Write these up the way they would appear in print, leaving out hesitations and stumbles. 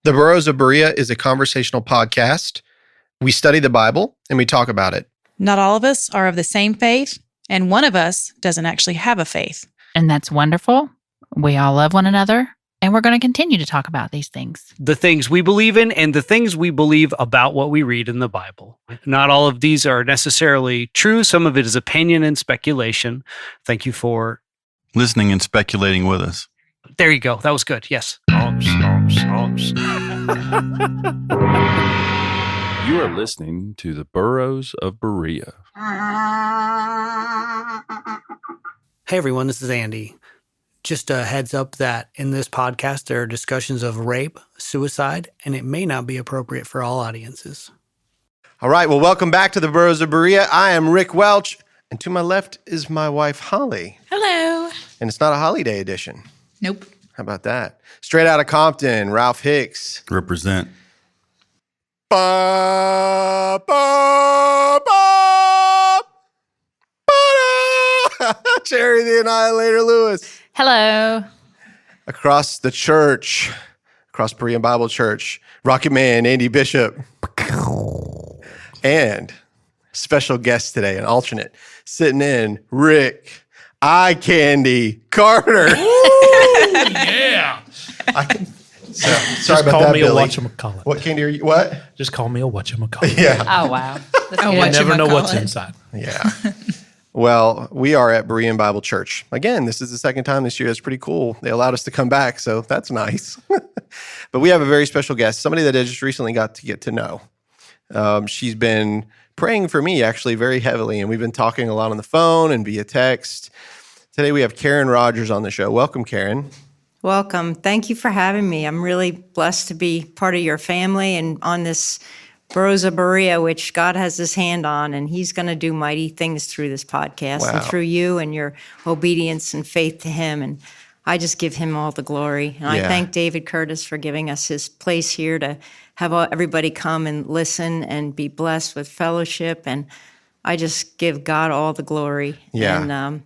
The Burrows of Berea is a conversational podcast. We study the Bible and we talk about it. Not all of us are of the same faith, and one of us doesn't actually have a faith. And that's wonderful. We all love one another, and we're going to continue to talk about these things. The things we believe in and the things we believe about what we read in the Bible. Not all of these are necessarily true. Some of it is opinion and speculation. Thank you for listening and speculating with us. There you go. That was good. Yes. You are listening to the Burrows of Berea. Hey everyone, this is Andy. Just a heads up that in this podcast there are discussions of rape, suicide, and it may not be appropriate for all audiences. All right, well, welcome back to the Burrows of Berea. I am Rick Welch, and to my left is my wife, Holly. Hello. And it's not a holiday edition. Nope. How about that? Straight out of Compton, Ralph Hicks. Represent. Ba, ba, ba, ba-da! Cherry the Annihilator Lewis. Hello. Across the church, across Berean Bible Church, Rocket Man, Andy Bishop. And special guest today, an alternate, sitting in, Rick Eye Candy Carter. Yeah. Sorry about call that, me Billy. a whatchamacallit. What candy are you? What? Just call me a whatchamacallit. Yeah. Oh, wow. That's Oh, good. You never know what's Whatchamacallit. inside. Yeah. Well, we are at Berean Bible Church. Again, this is the second time this year. It's pretty cool. They allowed us to come back, so that's nice. But we have a very special guest, somebody that I just recently got to get to know. She's been praying for me, actually, very heavily, and we've been talking a lot on the phone and via text. Today we have Karen Rogers on the show. Welcome, Karen. Welcome. Thank you for having me. I'm really blessed to be part of your family and on this Burrows of Berea, which God has his hand on, and he's going to do mighty things through this podcast Wow. and through you and your obedience and faith to him. And I just give him all the glory. And Yeah. I thank David Curtis for giving us his place here to have everybody come and listen and be blessed with fellowship. And I just give God all the glory. Yeah. And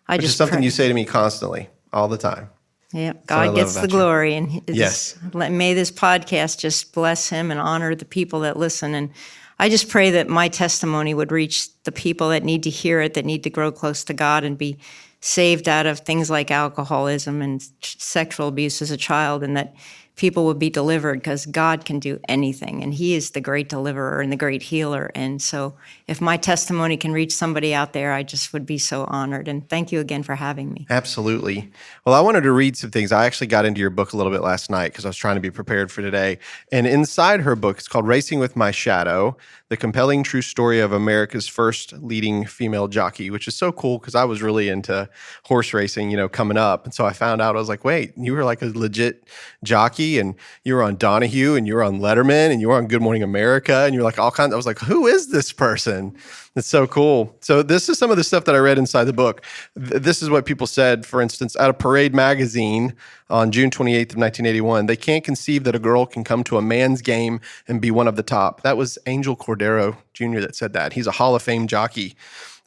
Which is something you say to me constantly, all the time. Yeah, what I God love gets the about you. glory, and Yes. may this podcast just bless him and honor the people that listen. And I just pray that my testimony would reach the people that need to hear it, that need to grow close to God and be saved out of things like alcoholism and sexual abuse as a child, and that people would be delivered, because God can do anything, and he is the great deliverer and the great healer. And so if my testimony can reach somebody out there, I just would be so honored. And thank you again for having me. Absolutely. Well, I wanted to read some things. I actually got into your book a little bit last night because I was trying to be prepared for today. And inside her book, it's called Racing with My Shadow, the compelling true story of America's first leading female jockey, which is so cool because I was really into horse racing, coming up. And so I found out, I was like, wait, you were like a legit jockey, and you were on Donahue, and you were on Letterman, and you were on Good Morning America, and you're like all kinds. I was like, who is this person? It's so cool. So this is some of the stuff that I read inside the book. This is what people said, for instance, at a Parade magazine on June 28th of 1981, they can't conceive that a girl can come to a man's game and be one of the top. That was Angel Cordero Jr. that said that. He's a Hall of Fame jockey.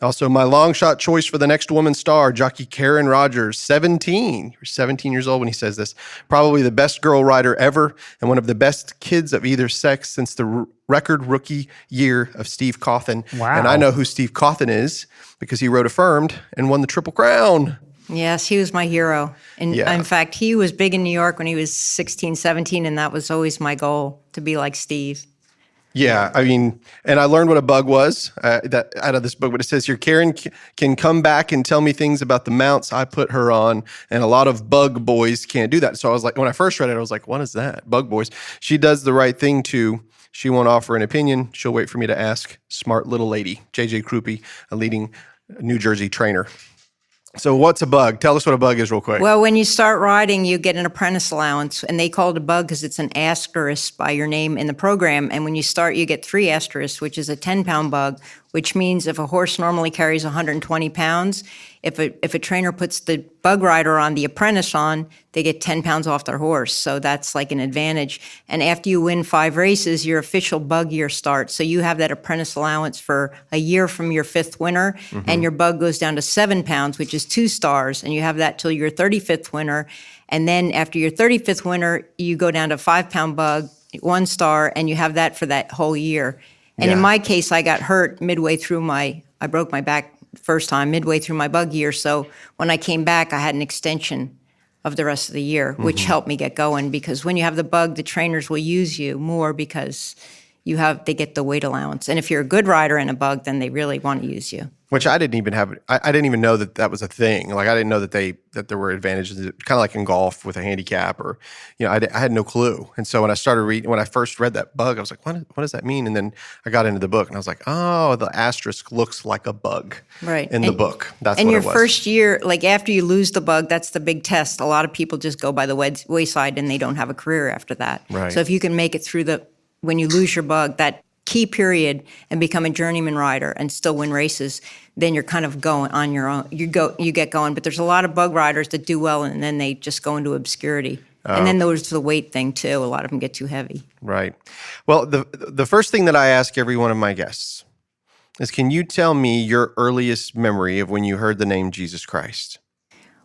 Also, my long shot choice for the next woman star, jockey Karen Rogers, 17. You're 17 years old when he says this. Probably the best girl rider ever and one of the best kids of either sex since the record rookie year of Steve Cawthon. Wow. And I know who Steve Cawthon is because he rode Affirmed and won the Triple Crown. Yes, he was my hero. And Yeah. in fact, he was big in New York when he was 16, 17, and that was always my goal, to be like Steve. Yeah, I mean, and I learned what a bug was that out of this book, but it says here, Karen can come back and tell me things about the mounts I put her on, and a lot of bug boys can't do that. So I was like, when I first read it, I was like, what is that? Bug boys. She does the right thing too. She won't offer an opinion. She'll wait for me to ask. Smart little lady. J.J. Krupe, a leading New Jersey trainer. So what's a bug? Tell us what a bug is real quick. Well, when you start riding, you get an apprentice allowance, and they call it a bug because it's an asterisk by your name in the program. And when you start, you get 3 asterisks, which is a 10-pound bug, which means if a horse normally carries 120 pounds, if a trainer puts the bug rider on, the apprentice on, they get 10 pounds off their horse. So that's like an advantage. And after you win 5 races, your official bug year starts. So you have that apprentice allowance for a year from your 5th winter, and your bug goes down to 7 pounds, which is 2 stars, and you have that till your 35th winter. And then after your 35th winter, you go down to 5-pound bug, 1 star, and you have that for that whole year. And in my case, I got hurt midway through I broke my back first time, midway through my bug year. So when I came back, I had an extension of the rest of the year, which helped me get going, because when you have the bug, the trainers will use you more because they get the weight allowance. And if you're a good rider in a bug, then they really want to use you. Which I didn't even have. I didn't even know that was a thing. Like I didn't know that there were advantages. Kind of like in golf with a handicap, or I had no clue. And so when I first read that bug, I was like, what does that mean? And then I got into the book, and I was like, oh, the asterisk looks like a bug, right? In the book. That's and what your it was. first year, like after you lose the bug, that's the big test. A lot of people just go by the wayside, and they don't have a career after that. Right. So if you can make it through when you lose your bug, that key period, and become a journeyman rider and still win races, then you're kind of going on your own. You get going. But there's a lot of bug riders that do well, and then they just go into obscurity. And then there's the weight thing too. A lot of them get too heavy. Right. Well, the first thing that I ask every one of my guests is, can you tell me your earliest memory of when you heard the name Jesus Christ?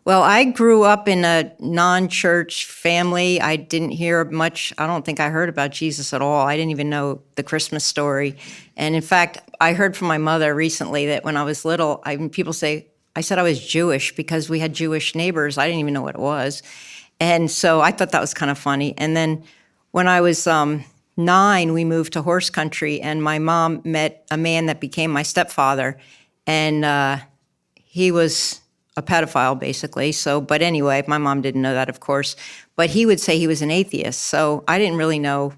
Well, I grew up in a non-church family. I didn't hear much. I don't think I heard about Jesus at all. I didn't even know the Christmas story. And in fact, I heard from my mother recently that when I was little, people say, I said I was Jewish because we had Jewish neighbors. I didn't even know what it was. And so I thought that was kind of funny. And then when I was 9, we moved to horse country, and my mom met a man that became my stepfather. And he was a pedophile, basically. So, but anyway, my mom didn't know that, of course. But he would say he was an atheist. So I didn't really know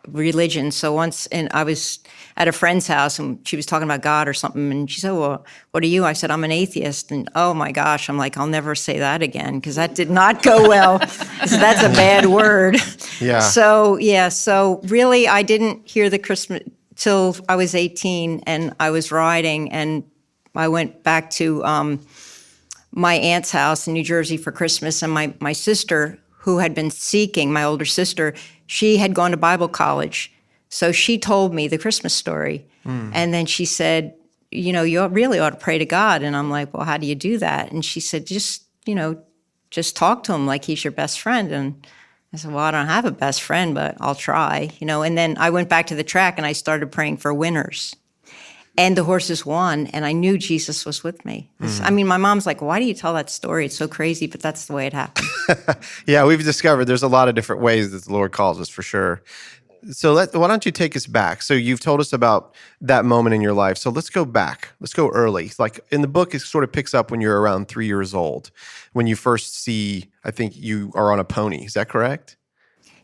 religion. So I was at a friend's house, and she was talking about God or something, and she said, well, what are you? I said, I'm an atheist. And oh my gosh, I'm like, I'll never say that again, because that did not go well. So that's a bad word. Yeah. So really, I didn't hear the Christmas till I was 18, and I was riding, and I went back to my aunt's house in New Jersey for Christmas, and my sister, who had been seeking, my older sister, she had gone to Bible college. So she told me the Christmas story. And then she said, you really ought to pray to God. And I'm like, well, how do you do that? And she said, just talk to him like he's your best friend. And I said, well, I don't have a best friend, but I'll try, And then I went back to the track, and I started praying for winners. And the horses won, and I knew Jesus was with me. I mean, my mom's like, why do you tell that story? It's so crazy, but that's the way it happened. Yeah, we've discovered there's a lot of different ways that the Lord calls us, for sure. So why don't you take us back? So you've told us about that moment in your life. So let's go back. Let's go early. Like in the book, it sort of picks up when you're around 3 years old, when you first see, I think you are on a pony. Is that correct?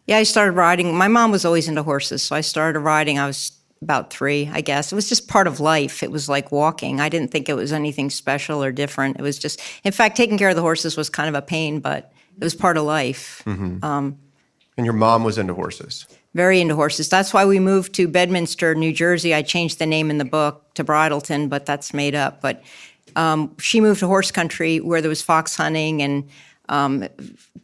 Yeah, I started riding. My mom was always into horses, so I started riding. I was about 3, I guess. It was just part of life. It was like walking. I didn't think it was anything special or different. It was just, in fact, taking care of the horses was kind of a pain, but it was part of life. And your mom was into horses. Very into horses. That's why we moved to Bedminster, New Jersey. I changed the name in the book to Bridleton, but that's made up. But she moved to horse country where there was fox hunting, and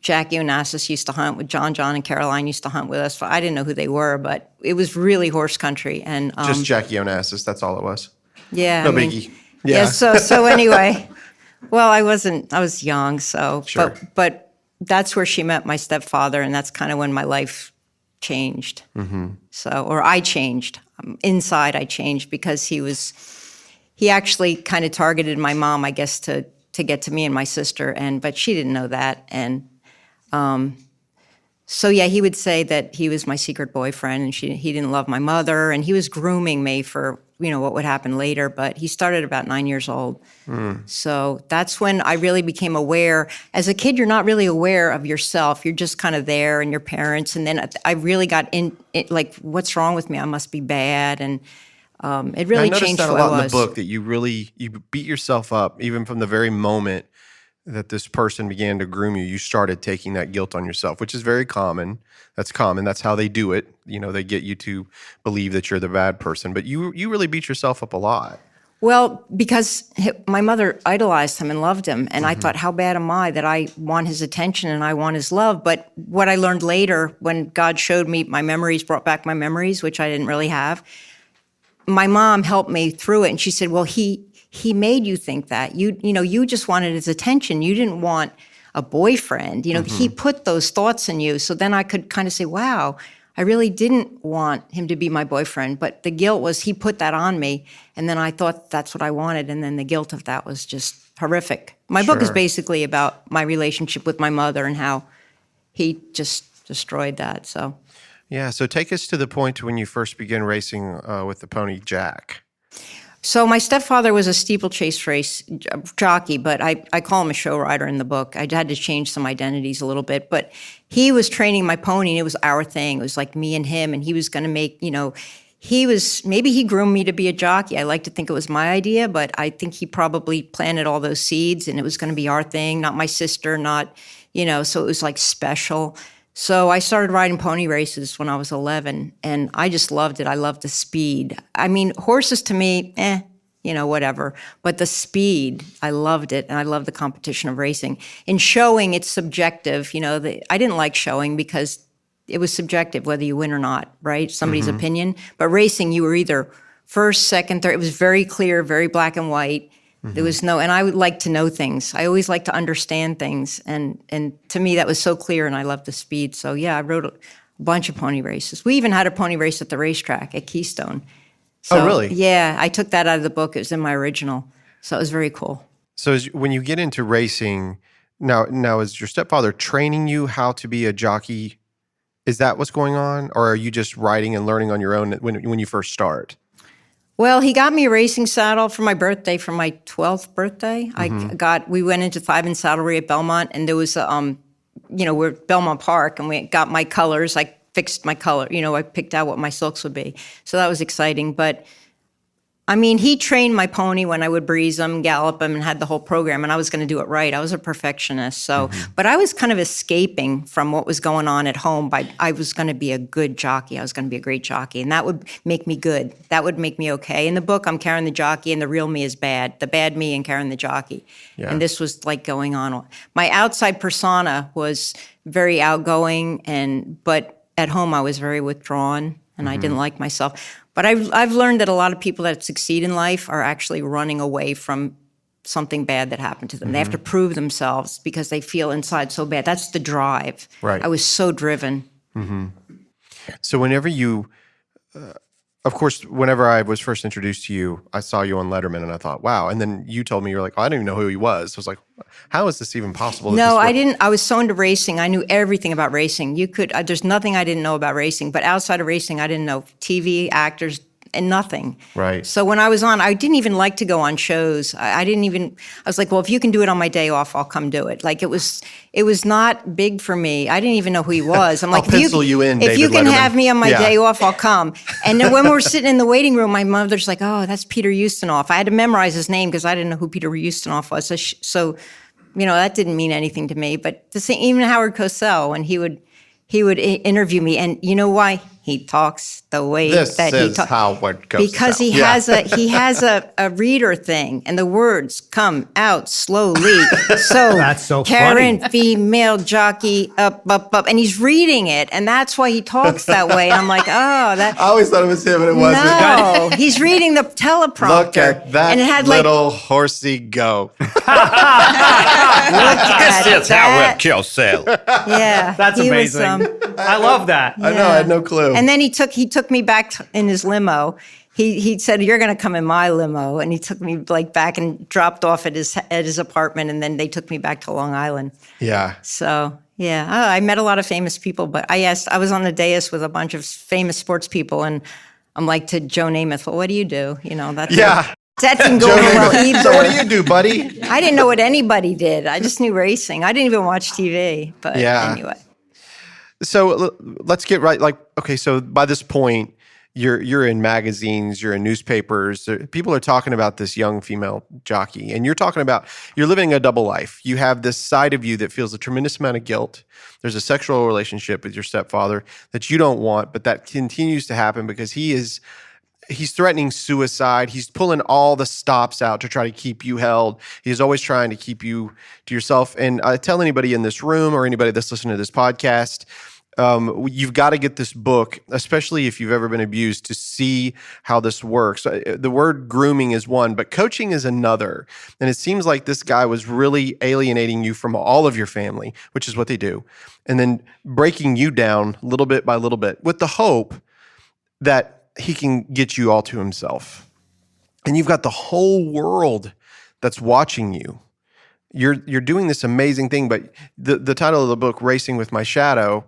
Jackie Onassis used to hunt with John and Caroline used to hunt with us. I didn't know who they were, but it was really horse country. And Just Jackie Onassis, that's all it was. Yeah. No biggie. Yeah. So anyway, well, I was young, so Sure. but that's where she met my stepfather, and that's kind of when my life changed. Or I changed. Inside I changed, because he actually kind of targeted my mom, I guess, to get to me and my sister, but she didn't know that. And so yeah, he would say that he was my secret boyfriend, and he didn't love my mother, and he was grooming me for what would happen later. But he started about 9 years old. So that's when I really became aware. As a kid, you're not really aware of yourself. You're just kind of there and your parents. And then I really got like, what's wrong with me? I must be bad. And it really changed who I was. I noticed that a lot in the book, that you beat yourself up even from the very moment that this person began to groom you, you started taking that guilt on yourself, which is very common. That's common. That's how they do it. They get you to believe that you're the bad person. But you really beat yourself up a lot. Well, because my mother idolized him and loved him. And I thought, how bad am I that I want his attention and I want his love? But what I learned later when God showed me my memories, brought back my memories, which I didn't really have, my mom helped me through it. And she said, well, he made you think that. You just wanted his attention. You didn't want a boyfriend. He put those thoughts in you. So then I could kind of say, wow, I really didn't want him to be my boyfriend, but the guilt was he put that on me, and then I thought that's what I wanted, and then the guilt of that was just horrific. My book is basically about my relationship with my mother and how he just destroyed that. So, yeah. So take us to the point when you first began racing with the pony Jack. So my stepfather was a steeplechase race jockey, but I call him a show rider in the book. I had to change some identities a little bit, but he was training my pony, and it was our thing. It was like me and him, and he was going to make, maybe he groomed me to be a jockey. I like to think it was my idea, but I think he probably planted all those seeds, and it was going to be our thing, not my sister, so it was like special. So I started riding pony races when I was 11, and I just loved it. I loved the speed. I mean, horses to me, whatever. But the speed, I loved it, and I loved the competition of racing. In showing, it's subjective. I didn't like showing because it was subjective, whether you win or not, right? Somebody's opinion. But racing, you were either first, second, third. It was very clear, very black and white. There was and I would like to know things. I always like to understand things. And to me, that was so clear, and I loved the speed. So yeah, I wrote a bunch of pony races. We even had a pony race at the racetrack at Keystone. So, oh, really? Yeah, I took that out of the book. It was in my original. So it was very cool. So when you get into racing, now is your stepfather training you how to be a jockey? Is that what's going on? Or are you just riding and learning on your own when you first start? Well, he got me a racing saddle for my birthday, for my 12th birthday. We went into 5 saddlery at Belmont, and there was we're at Belmont Park, and we got my colors. I fixed my color, I picked out what my silks would be. So that was exciting. But I mean, he trained my pony when I would breeze him, gallop him, and had the whole program, and I was going to do it right. I was a perfectionist. So, but I was kind of escaping from what was going on at home I was going to be a good jockey. I was going to be a great jockey, and that would make me good. That would make me okay. In the book, I'm Karen the jockey, and the real me is bad. The bad me and Karen the jockey. Yeah. And this was like going on. My outside persona was very outgoing, but at home I was very withdrawn, and I didn't like myself. But I've learned that a lot of people that succeed in life are actually running away from something bad that happened to them. They have to prove themselves because they feel inside so bad. That's the drive. Right. I was so driven. So whenever you, of course, whenever I was first introduced to you, I saw you on Letterman, and I thought, wow. And then you told me, you're like, oh, I didn't even know who he was. So I was like, how is this even possible? No, I didn't. I was so into racing. I knew everything about racing. There's nothing I didn't know about racing. But outside of racing, I didn't know TV, actors, and nothing. Right. So when I was on, I didn't even like to go on shows. I was like, well, if you can do it on my day off, I'll come do it. Like it was not big for me. I didn't even know who he was. I'm like, I'll pencil you in, if you David can Letterman. have me on my day off, I'll come. And then when we were sitting in the waiting room, my mother's like, oh, that's Peter Ustinov. I had to memorize his name because I didn't know who Peter Ustinov was. So that didn't mean anything to me. But even Howard Cosell, when he would interview me, and you know why? He talks the way that he talks. Howard Cosell. Because he has a reader thing, and the words come out slowly. So That's so Karen, funny. female jockey, up, and he's reading it, and that's why he talks that way. And I'm like, oh, that. I always thought it was him, and it wasn't. No, he's reading the teleprompter. Look at that and it had little horsey go. Look at This is that. Howard Cosell. Yeah, That's he was, amazing. I love that. I know, I had no clue. And then he took me back in his limo. He said, "You're going to come in my limo," and he took me back and dropped off at his apartment, and then they took me back to Long Island. Yeah. So yeah, I met a lot of famous people, but I was on the dais with a bunch of famous sports people, and I'm like to Joe Namath, "Well, what do you do?" That didn't go over well either. So what do you do, buddy? I didn't know what anybody did. I just knew racing. I didn't even watch TV. But Yeah. anyway. So let's get right. Okay, so by this point, you're in magazines, you're in newspapers. People are talking about this young female jockey, and you're living a double life. You have this side of you that feels a tremendous amount of guilt. There's a sexual relationship with your stepfather that you don't want, but that continues to happen because he's threatening suicide. He's pulling all the stops out to try to keep you held. He's always trying to keep you to yourself. And I tell anybody in this room or anybody that's listening to this podcast, you've got to get this book, especially if you've ever been abused, to see how this works. The word grooming is one, but coaching is another. And it seems like this guy was really alienating you from all of your family, which is what they do, and then breaking you down little bit by little bit with the hope that he can get you all to himself. And you've got the whole world that's watching you. You're doing this amazing thing, but the title of the book, Racing with My Shadow,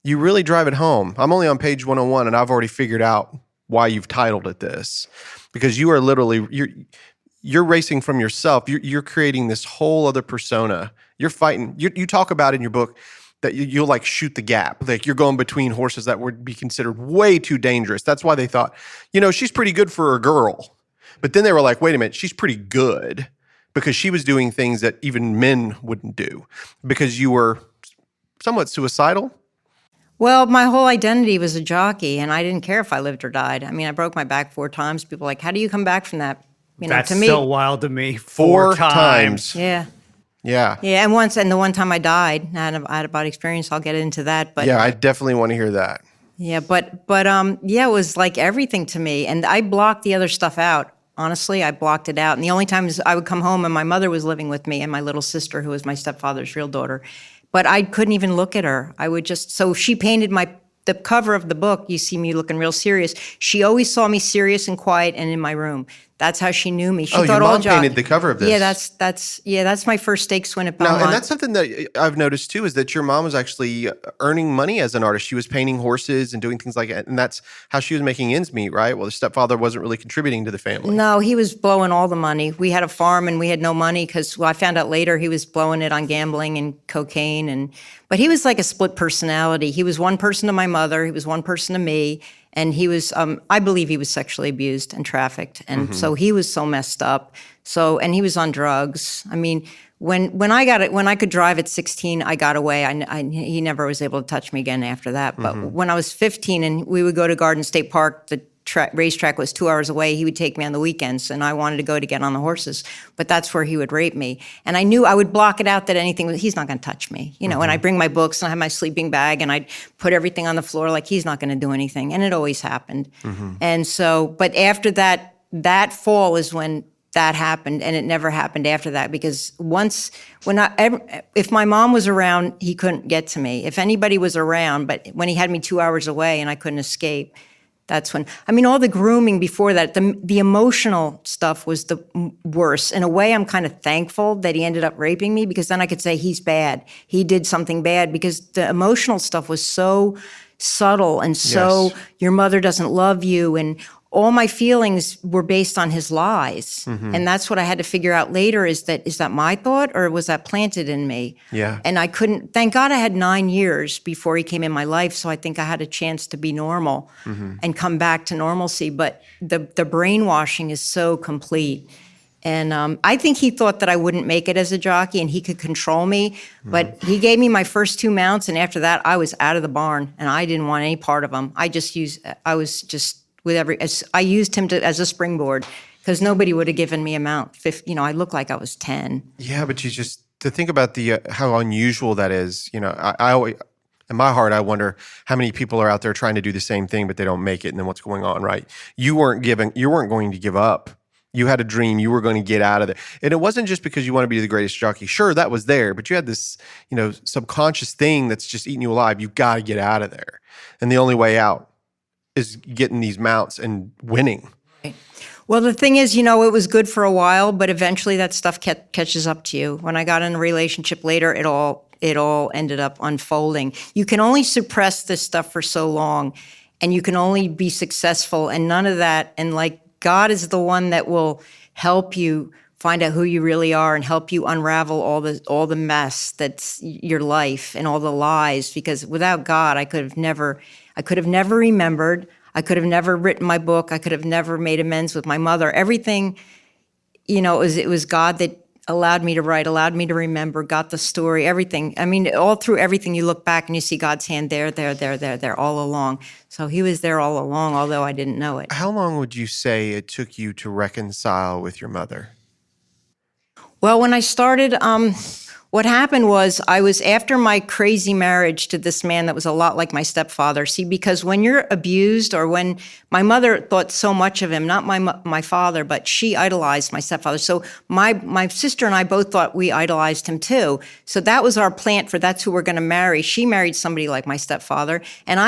you really drive it home. I'm only on page 101, and I've already figured out why you've titled it this. Because you are literally, you're racing from yourself. You're creating this whole other persona. You're fighting. You talk about in your book that you'll like shoot the gap. Like you're going between horses that would be considered way too dangerous. That's why they thought, she's pretty good for a girl. But then they were like, wait a minute, she's pretty good because she was doing things that even men wouldn't do because you were somewhat suicidal. Well, my whole identity was a jockey, and I didn't care if I lived or died. I mean, I broke my back 4 times. People were like, how do you come back from that? That's to me, so wild to me. 4 times. Yeah. Yeah. Yeah, and the one time I died, I had a bad experience. I'll get into that, but Yeah, I definitely want to hear that. yeah, but it was like everything to me, and I blocked the other stuff out. Honestly, I blocked it out, and the only times I would come home and my mother was living with me, and my little sister, who was my stepfather's real daughter, but I couldn't even look at her. I would so she painted the cover of the book. You see me looking real serious. She always saw me serious and quiet and in my room. That's how she knew me. She thought your mom painted the cover of this. Yeah, that's my first stakes win at Belmont. Now, and that's something that I've noticed too, is that your mom was actually earning money as an artist. She was painting horses and doing things like that, and that's how she was making ends meet, right? Well, the stepfather wasn't really contributing to the family. No, he was blowing all the money. We had a farm and we had no money because I found out later he was blowing it on gambling and cocaine. But he was like a split personality. He was one person to my mother. He was one person to me. And he was, I believe he was sexually abused and trafficked. And so he was so messed up. And he was on drugs. I mean, when I could drive at 16, I got away. He never was able to touch me again after that. But when I was 15 and we would go to Garden State Park, the racetrack was 2 hours away. He would take me on the weekends, and I wanted to go to get on the horses. But that's where he would rape me. And I knew I would block it out that he's not going to touch me. And I bring my books, and I have my sleeping bag, and I'd put everything on the floor like he's not going to do anything. And it always happened. And so, but after that fall is when that happened, and it never happened after that because if my mom was around, he couldn't get to me. If anybody was around, but when he had me 2 hours away and I couldn't escape, that's when, all the grooming before that, the emotional stuff was the worst. In a way, I'm kind of thankful that he ended up raping me because then I could say he's bad. He did something bad because the emotional stuff was so subtle and so your mother doesn't love you, and all my feelings were based on his lies. And that's what I had to figure out later is that my thought or was that planted in me? Yeah. And I couldn't, thank God I had 9 years before he came in my life. So I think I had a chance to be normal and come back to normalcy. But the brainwashing is so complete. And I think he thought that I wouldn't make it as a jockey and he could control me. But he gave me my first 2 mounts. And after that, I was out of the barn and I didn't want any part of him. I used him as a springboard because nobody would have given me a mount. I looked like I was 10. Yeah, but to think about how unusual that is. I always, in my heart, I wonder how many people are out there trying to do the same thing, but they don't make it. And then what's going on, right? You weren't going to give up. You had a dream. You were going to get out of there. And it wasn't just because you want to be the greatest jockey. Sure, that was there, but you had this, subconscious thing that's just eating you alive. You've got to get out of there. And the only way out is getting these mounts and winning. Well, the thing is, it was good for a while, but eventually that stuff catches up to you. When I got in a relationship later, it all ended up unfolding. You can only suppress this stuff for so long, and you can only be successful, and none of that. And God is the one that will help you find out who you really are and help you unravel all the mess that's your life and all the lies. Because without God, I could have never remembered. I could have never written my book. I could have never made amends with my mother. Everything, it was God that allowed me to write, allowed me to remember, got the story, everything. I mean, all through everything, you look back and you see God's hand there, all along. So he was there all along, although I didn't know it. How long would you say it took you to reconcile with your mother? Well, when I started, what happened was I was after my crazy marriage to this man that was a lot like my stepfather. See, because when you're abused, or when my mother thought so much of him, not my father, but she idolized my stepfather. So my sister and I both thought we idolized him too. So that was our plant for that's who we're going to marry. She married somebody like my stepfather, and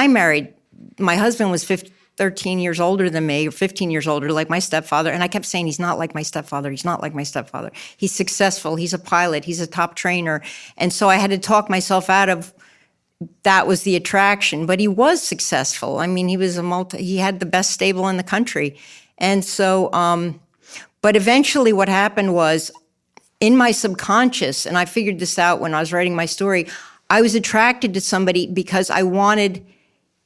my husband was 13 years older than me, or 15 years older, like my stepfather. And I kept saying, he's not like my stepfather. He's not like my stepfather. He's successful. He's a pilot. He's a top trainer. And so I had to talk myself out of that was the attraction. But he was successful. I mean, he had the best stable in the country. And so, but eventually what happened was in my subconscious, and I figured this out when I was writing my story, I was attracted to somebody because I wanted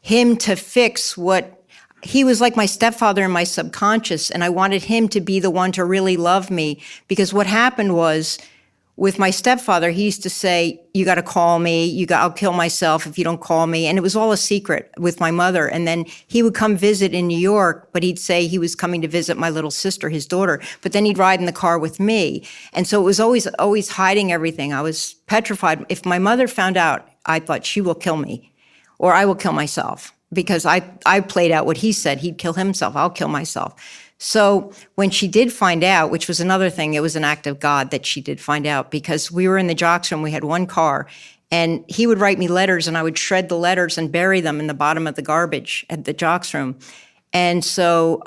him to fix what he was like my stepfather in my subconscious, and I wanted him to be the one to really love me. Because what happened was, with my stepfather, he used to say, you got to call me, I'll kill myself if you don't call me. And it was all a secret with my mother. And then he would come visit in New York, but he'd say he was coming to visit my little sister, his daughter, but then he'd ride in the car with me. And so it was always hiding everything. I was petrified. If my mother found out, I thought she will kill me, or I will kill myself. Because I played out what he said. He'd kill himself. I'll kill myself. So when she did find out, which was another thing, it was an act of God that she did find out, because we were in the jocks room. We had one car, and he would write me letters, and I would shred the letters and bury them in the bottom of the garbage at the jocks room. And so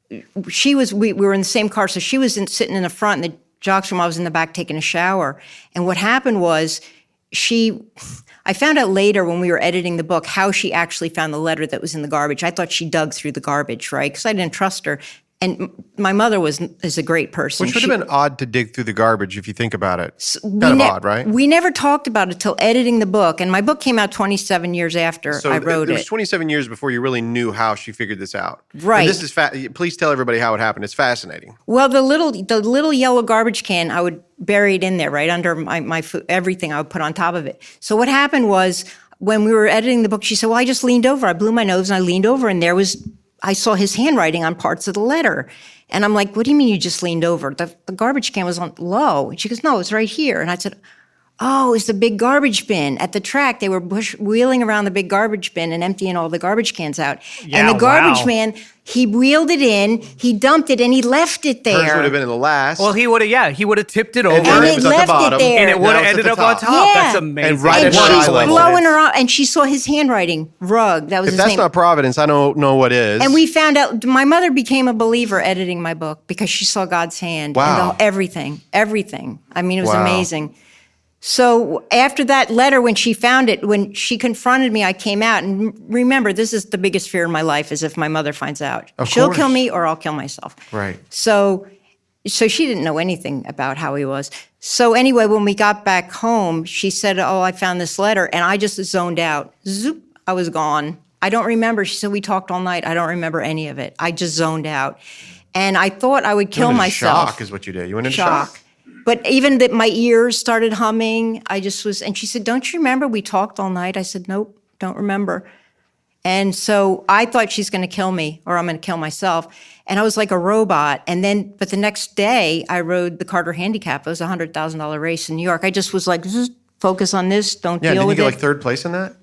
we were in the same car. So she was sitting in the front in the jocks room. I was in the back taking a shower. And what happened was I found out later when we were editing the book how she actually found the letter that was in the garbage. I thought she dug through the garbage, right? Because I didn't trust her. And my mother is a great person. Which would have been odd to dig through the garbage if you think about it. Kind of odd, right? We never talked about it till editing the book. And my book came out 27 years after I wrote it. It was 27 years before you really knew how she figured this out. Right. And this is please tell everybody how it happened. It's fascinating. Well, the little yellow garbage can, I would bury it in there, right under my food, everything I would put on top of it. So what happened was, when we were editing the book, she said, well, I just leaned over. I blew my nose and I leaned over, and I saw his handwriting on parts of the letter. And I'm like, what do you mean you just leaned over? The garbage can was on low. And she goes, no, it's right here. And I said, oh, it's the big garbage bin. At the track, they were wheeling around the big garbage bin and emptying all the garbage cans out. Yeah, and the garbage wow. man, he wheeled it in, he dumped it, and he left it there. Hers would have been in the last. Well, he would have tipped it over. And And it it was at the left it bottom. there. And it would Now have it's at ended the up on top. top. Yeah. That's amazing. And right And at she's eye level. blowing her off, and she saw his handwriting, Rug. That was If his that's name. not Providence, I don't know what is. And we found out, my mother became a believer editing my book because she saw God's hand. Wow. And everything. I mean, it was Wow. amazing. So after that letter, when she found it, when she confronted me, I came out. And remember, this is the biggest fear in my life, is if my mother finds out. She'll course. kill me or I'll kill myself. Right. So she didn't know anything about how he was. So anyway, when we got back home, she said, oh, I found this letter. And I just zoned out. Zoop, I was gone. I don't remember. She said, we talked all night. I don't remember any of it. I just zoned out. And I thought I would kill You went into myself. shock is what you did. You went into shock. But even that my ears started humming, I just was, and she said, don't you remember we talked all night? I said, nope, don't remember. And so I thought she's going to kill me or I'm going to kill myself. And I was like a robot. And then, but the next day I rode the Carter Handicap. It was a $100,000 race in New York. I just was like, just focus on this. Don't Yeah, deal didn't you with get it. like third place in that?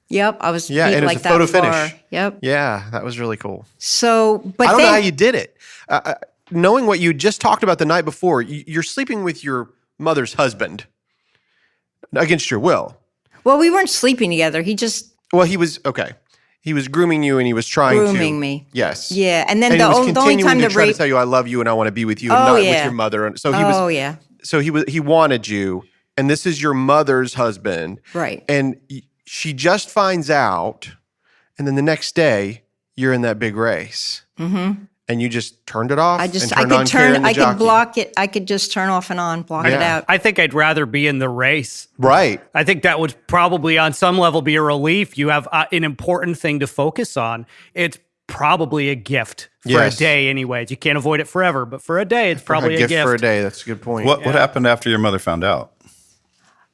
Yep, I was Yeah, beat and like it's a that photo far. finish. Yep. Yeah, that was really cool. So, but I don't know then, how you did it. Knowing what you just talked about the night before, you're sleeping with your mother's husband against your will. well, we weren't sleeping together. He just Well, he was grooming you, and he was trying to grooming me. Yes. Yeah, and then And the he was only continuing time to the try to rape. tell you, "I love you, and I want to be with you, and Oh, not with yeah. your mother." And so he was. Oh yeah, So he wanted you, and this is your mother's husband, right. and she just finds out, and then the next day you're in that big race. Mm-hmm. and you just turned it off. I and could turned on Karen the I could jockey. block it. I could just turn off and on, block it Yeah. out. I think I'd rather be in the race. Right. I think that would probably, on some level, be a relief. You have an important thing to focus on. It's probably a gift for Yes. a day, anyways. You can't avoid it forever, but for a day, it's probably a gift for a day. That's a good point. What happened after your mother found out?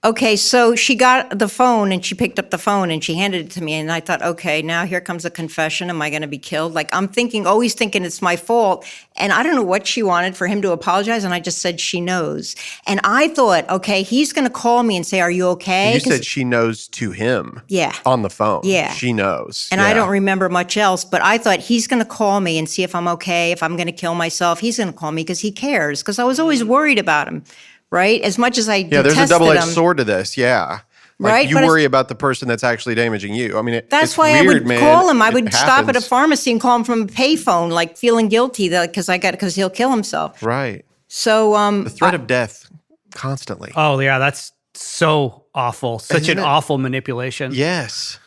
Okay, so she got the phone and she picked up the phone and she handed it to me. And I thought, okay, now here comes a confession. Am I going to be killed? Like, I'm always thinking it's my fault. And I don't know what she wanted for him to apologize. And I just said, she knows. And I thought, okay, he's going to call me and say, are you okay? You said she knows to him. Yeah. On the phone. Yeah. She knows. And I don't remember much else, but I thought he's going to call me and see if I'm okay, if I'm going to kill myself. He's going to call me because he cares, because I was always worried about him, right? As much as I Yeah, there's a detested double-edged him. sword to this. Yeah. Like, Right, you but worry about the person that's actually damaging you. I mean, That's it's why weird, I would man. call him. I It would stop at a happens. pharmacy and call him from a payphone, like feeling guilty because he'll kill himself. Right. So The threat of death constantly. Oh, yeah, that's so awful. Such Isn't an it? awful manipulation. Yes.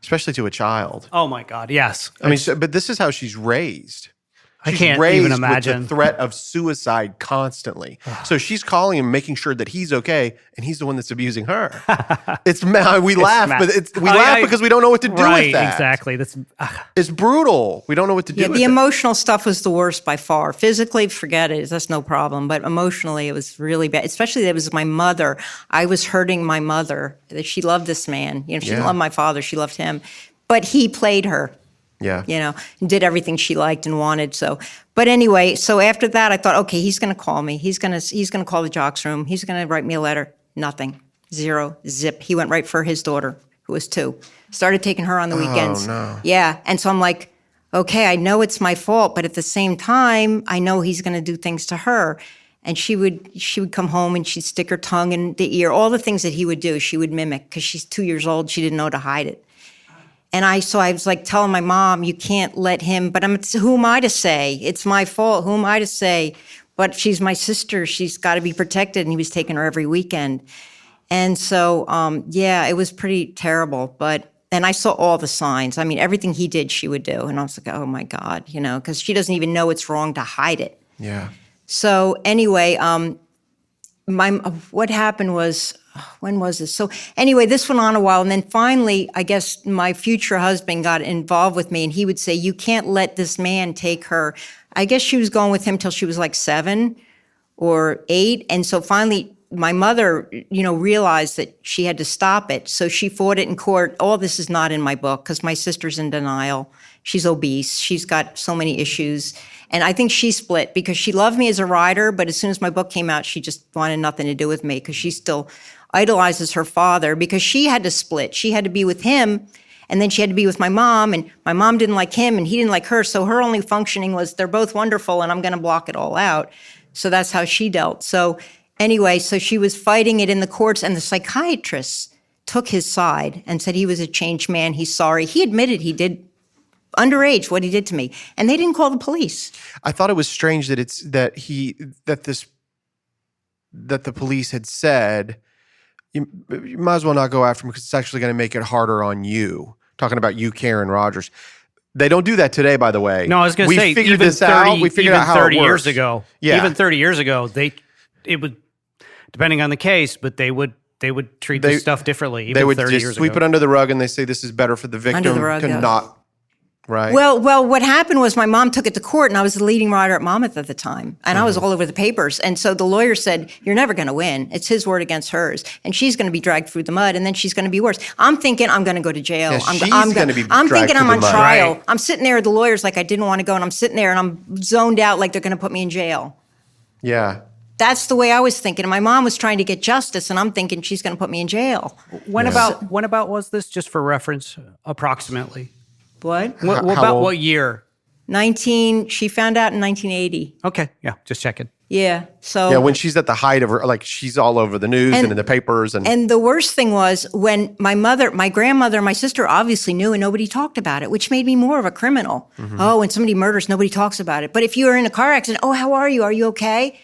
Especially to a child. Oh, my God, yes. I mean, but this is how she's raised. I She's can't raised even imagine. with the threat of suicide constantly. So she's calling him, making sure that he's okay, and he's the one that's abusing her. We laugh, mad. but we laugh because we don't know what to do right, with that. exactly. That's It's brutal. We don't know what to do yeah, with the it. emotional stuff was the worst by far. Physically, forget it. That's no problem. But emotionally, it was really bad. Especially that it was my mother. I was hurting my mother. That she loved this man. You know, she didn't Yeah. love my father. She loved him. But he played her. Yeah. You know, and did everything she liked and wanted. So, but anyway, so after that, I thought, okay, he's going to call me. He's going to call the jocks room. He's going to write me a letter. Nothing. Zero. Zip. He went right for his daughter, who was 2. Started taking her on the weekends. no. Yeah. And so I'm like, okay, I know it's my fault, but at the same time, I know he's going to do things to her. And she would come home and she'd stick her tongue in the ear. All the things that he would do, she would mimic because she's 2 years old. She didn't know to hide it. And I was like telling my mom, you can't let him, but who am I to say? It's my fault. Who am I to say? But she's my sister. She's got to be protected. And he was taking her every weekend. And so, yeah, it was pretty terrible. And I saw all the signs. I mean, everything he did, she would do. And I was like, oh my God, you know, because she doesn't even know it's wrong to hide it. Yeah. So anyway, what happened was, when was this? So anyway, this went on a while. And then finally, I guess my future husband got involved with me and he would say, you can't let this man take her. I guess she was going with him till she was like 7 or 8. And so finally, my mother, you know, realized that she had to stop it. So she fought it in court. All this is not in my book because my sister's in denial. She's obese. She's got so many issues. And I think she split because she loved me as a writer, but as soon as my book came out, she just wanted nothing to do with me because she still idolizes her father because she had to split. She had to be with him, and then she had to be with my mom, and my mom didn't like him, and he didn't like her. So her only functioning was they're both wonderful, and I'm going to block it all out. So that's how she dealt. So anyway, so she was fighting it in the courts, and the psychiatrist took his side and said he was a changed man. He's sorry. He admitted he did underage what he did to me, and they didn't call the police. I thought it was strange that the police had said you might as well not go after him because it's actually going to make it harder on you. Talking about you, Karen Rogers. They don't do that today, by the way. No, I was going to say, we figured even this 30, out. We figured even out how 30 it works. years ago. Yeah. Even 30 years ago, it would, depending on the case, but they would treat this stuff differently. Even They would 30 just years sweep ago. it under the rug, and they say this is better for the victim Under the rug, to yeah. not. Right. Well, what happened was my mom took it to court, and I was the leading writer at Monmouth at the time, and I was all over the papers. And so the lawyer said, "You're never going to win. It's his word against hers, and she's going to be dragged through the mud, and then she's going to be worse." I'm thinking I'm going to go to jail. Yeah, I'm she's gonna be I'm dragged thinking through I'm the on mud. trial. Right. I'm sitting there at the lawyers like I didn't want to go, and I'm sitting there and I'm zoned out like they're going to put me in jail. Yeah. That's the way I was thinking. And my mom was trying to get justice, and I'm thinking she's going to put me in jail. When about was this, just for reference, approximately? What? What How about old? what year? She found out in 1980. Okay, yeah, just checking. Yeah. So Yeah, when she's at the height of her, like she's all over the news and in the papers. And the worst thing was when my grandmother, my sister obviously knew and nobody talked about it, which made me more of a criminal. Mm-hmm. Oh, when somebody murders, nobody talks about it. But if you were in a car accident, oh, how are you? Are you okay?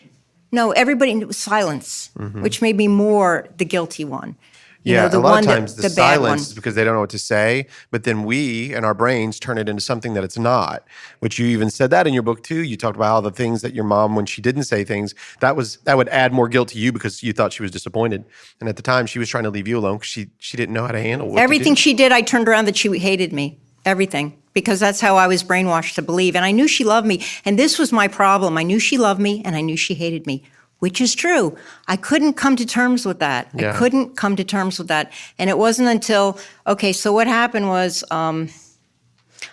No, everybody knew silence, Mm-hmm. which made me more the guilty one. Yeah, the a lot one of times that, the the bad one. silence is because they don't know what to say, but then we and our brains turn it into something that it's not, which you even said that in your book too. You talked about how the things that your mom, when she didn't say things, that would add more guilt to you because you thought she was disappointed. And at the time she was trying to leave you alone because she didn't know how to handle what Everything to do. she did, I turned around that she hated me. Everything. Because that's how I was brainwashed to believe. And I knew she loved me. And this was my problem. I knew she loved me and I knew she hated me, which is true. I couldn't come to terms with that. Yeah. I couldn't come to terms with that. And it wasn't until, okay, so what happened was,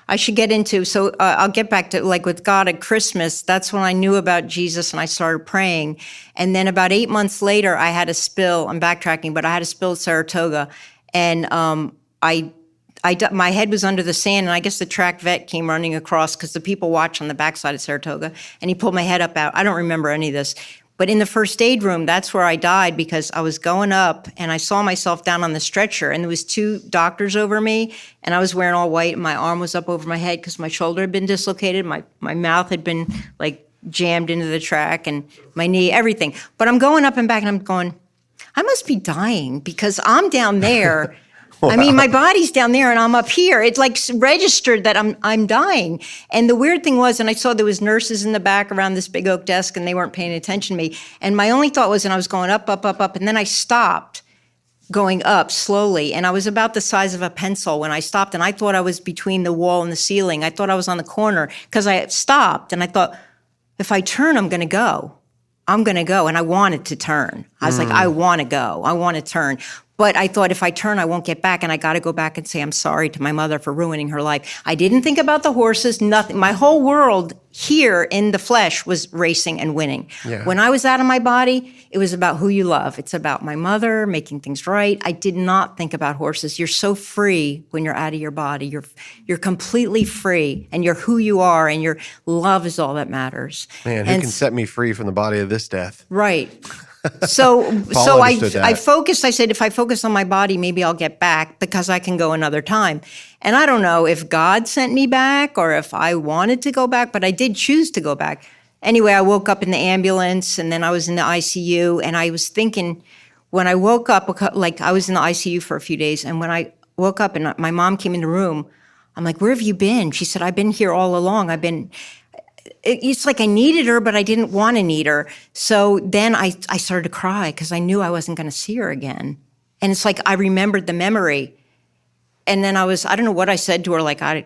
I should get into, I'll get back to like with God at Christmas, that's when I knew about Jesus and I started praying. And then about 8 months later, I had a spill. I'm backtracking, but I had a spill at Saratoga. And my head was under the sand, and I guess the track vet came running across because the people watch on the backside of Saratoga, and he pulled my head up out. I don't remember any of this. But in the first aid room, that's where I died because I was going up, and I saw myself down on the stretcher, and there was 2 doctors over me, and I was wearing all white, and my arm was up over my head because my shoulder had been dislocated. My mouth had been, like, jammed into the track, and my knee, everything. But I'm going up and back, and I'm going, I must be dying because I'm down there. Wow. I mean, my body's down there and I'm up here. It's like registered that I'm dying. And the weird thing was, and I saw there was nurses in the back around this big oak desk and they weren't paying attention to me. And my only thought was, and I was going up, up, up, up. And then I stopped going up slowly. And I was about the size of a pencil when I stopped. And I thought I was between the wall and the ceiling. I thought I was on the corner because I stopped. And I thought, if I turn, I'm going to go. I'm going to go. And I wanted to turn. I was like, I want to go. I want to turn. But I thought if I turn, I won't get back. And I got to go back and say, I'm sorry to my mother for ruining her life. I didn't think about the horses, nothing. My whole world here in the flesh was racing and winning. Yeah. When I was out of my body, it was about who you love. It's about my mother, making things right. I did not think about horses. You're so free when you're out of your body. You're completely free, and you're who you are, and your love is all that matters. Man, who can set me free from the body of this death? Right. So understood that. I focused. I said, if I focus on my body, maybe I'll get back because I can go another time. And I don't know if God sent me back or if I wanted to go back, but I did choose to go back. Anyway, I woke up in the ambulance and then I was in the ICU. And I was thinking, when I woke up, like I was in the ICU for a few days. And when I woke up and my mom came in the room, I'm like, where have you been? She said, I've been here all along. It's like I needed her, but I didn't want to need her. So then I started to cry because I knew I wasn't going to see her again. And it's like I remembered the memory. And then I don't know what I said to her. Like, I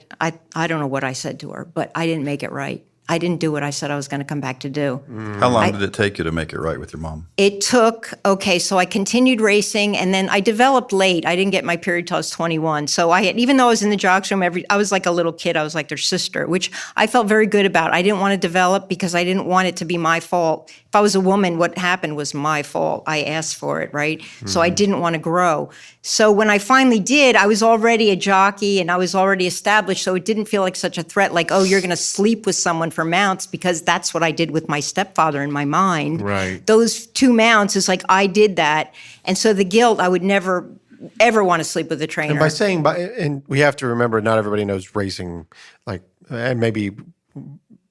don't know what I said to her, but I didn't make it right. I didn't do what I said I was going to come back to do. How long did it take you to make it right with your mom? It took, so I continued racing, and then I developed late. I didn't get my period till I was 21. So even though I was in the jocks room, I was like a little kid. I was like their sister, which I felt very good about. I didn't want to develop because I didn't want it to be my fault. If I was a woman, what happened was my fault. I asked for it, right? Mm-hmm. So I didn't want to grow. So when I finally did, I was already a jockey and I was already established. So it didn't feel like such a threat, like, oh, you're going to sleep with someone for mounts, because that's what I did with my stepfather in my mind. Right. Those 2 mounts is like, I did that. And so the guilt, I would never, ever want to sleep with a trainer. And by saying, and we have to remember, not everybody knows racing, like, and maybe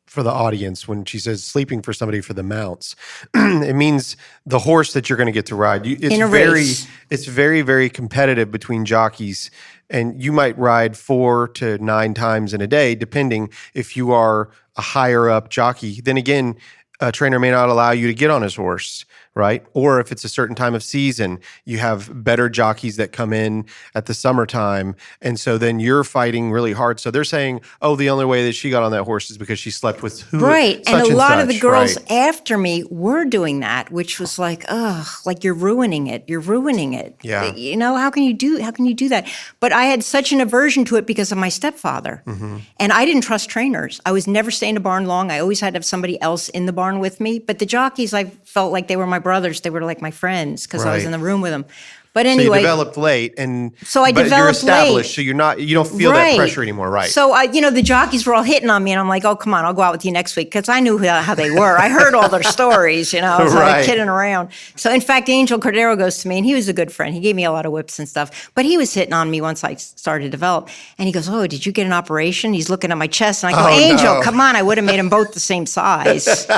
for the audience, when she says sleeping for somebody for the mounts, it means the horse that you're going to get to ride. It's very, very competitive between jockeys, and you might ride 4 to 9 times in a day, depending if you are a higher up jockey. Then again, a trainer may not allow you to get on his horse, right? Or if it's a certain time of season, you have better jockeys that come in at the summertime. And so then you're fighting really hard. So they're saying, oh, the only way that she got on that horse is because she slept with who? Right. And a lot of the girls right? after me were doing that, which was like, ugh, like you're ruining it. You're ruining it. Yeah. You know, how can you do that? But I had such an aversion to it because of my stepfather. Mm-hmm. And I didn't trust trainers. I was never staying in a barn long. I always had to have somebody else in the barn with me. But the jockeys, I felt like they were my brothers. They were like my friends because I was in the room with them. But anyway, so you developed late, and so I developed you're established, late. So you don't feel that pressure anymore, right? So the jockeys were all hitting on me, and I'm like, oh, come on, I'll go out with you next week, because I knew how they were. I heard all their stories, I was like kidding around. So in fact, Angel Cordero goes to me, and he was a good friend. He gave me a lot of whips and stuff, but he was hitting on me once I started to develop. And he goes, oh, did you get an operation? He's looking at my chest, and I go, Angel, come on, I would have made them both the same size.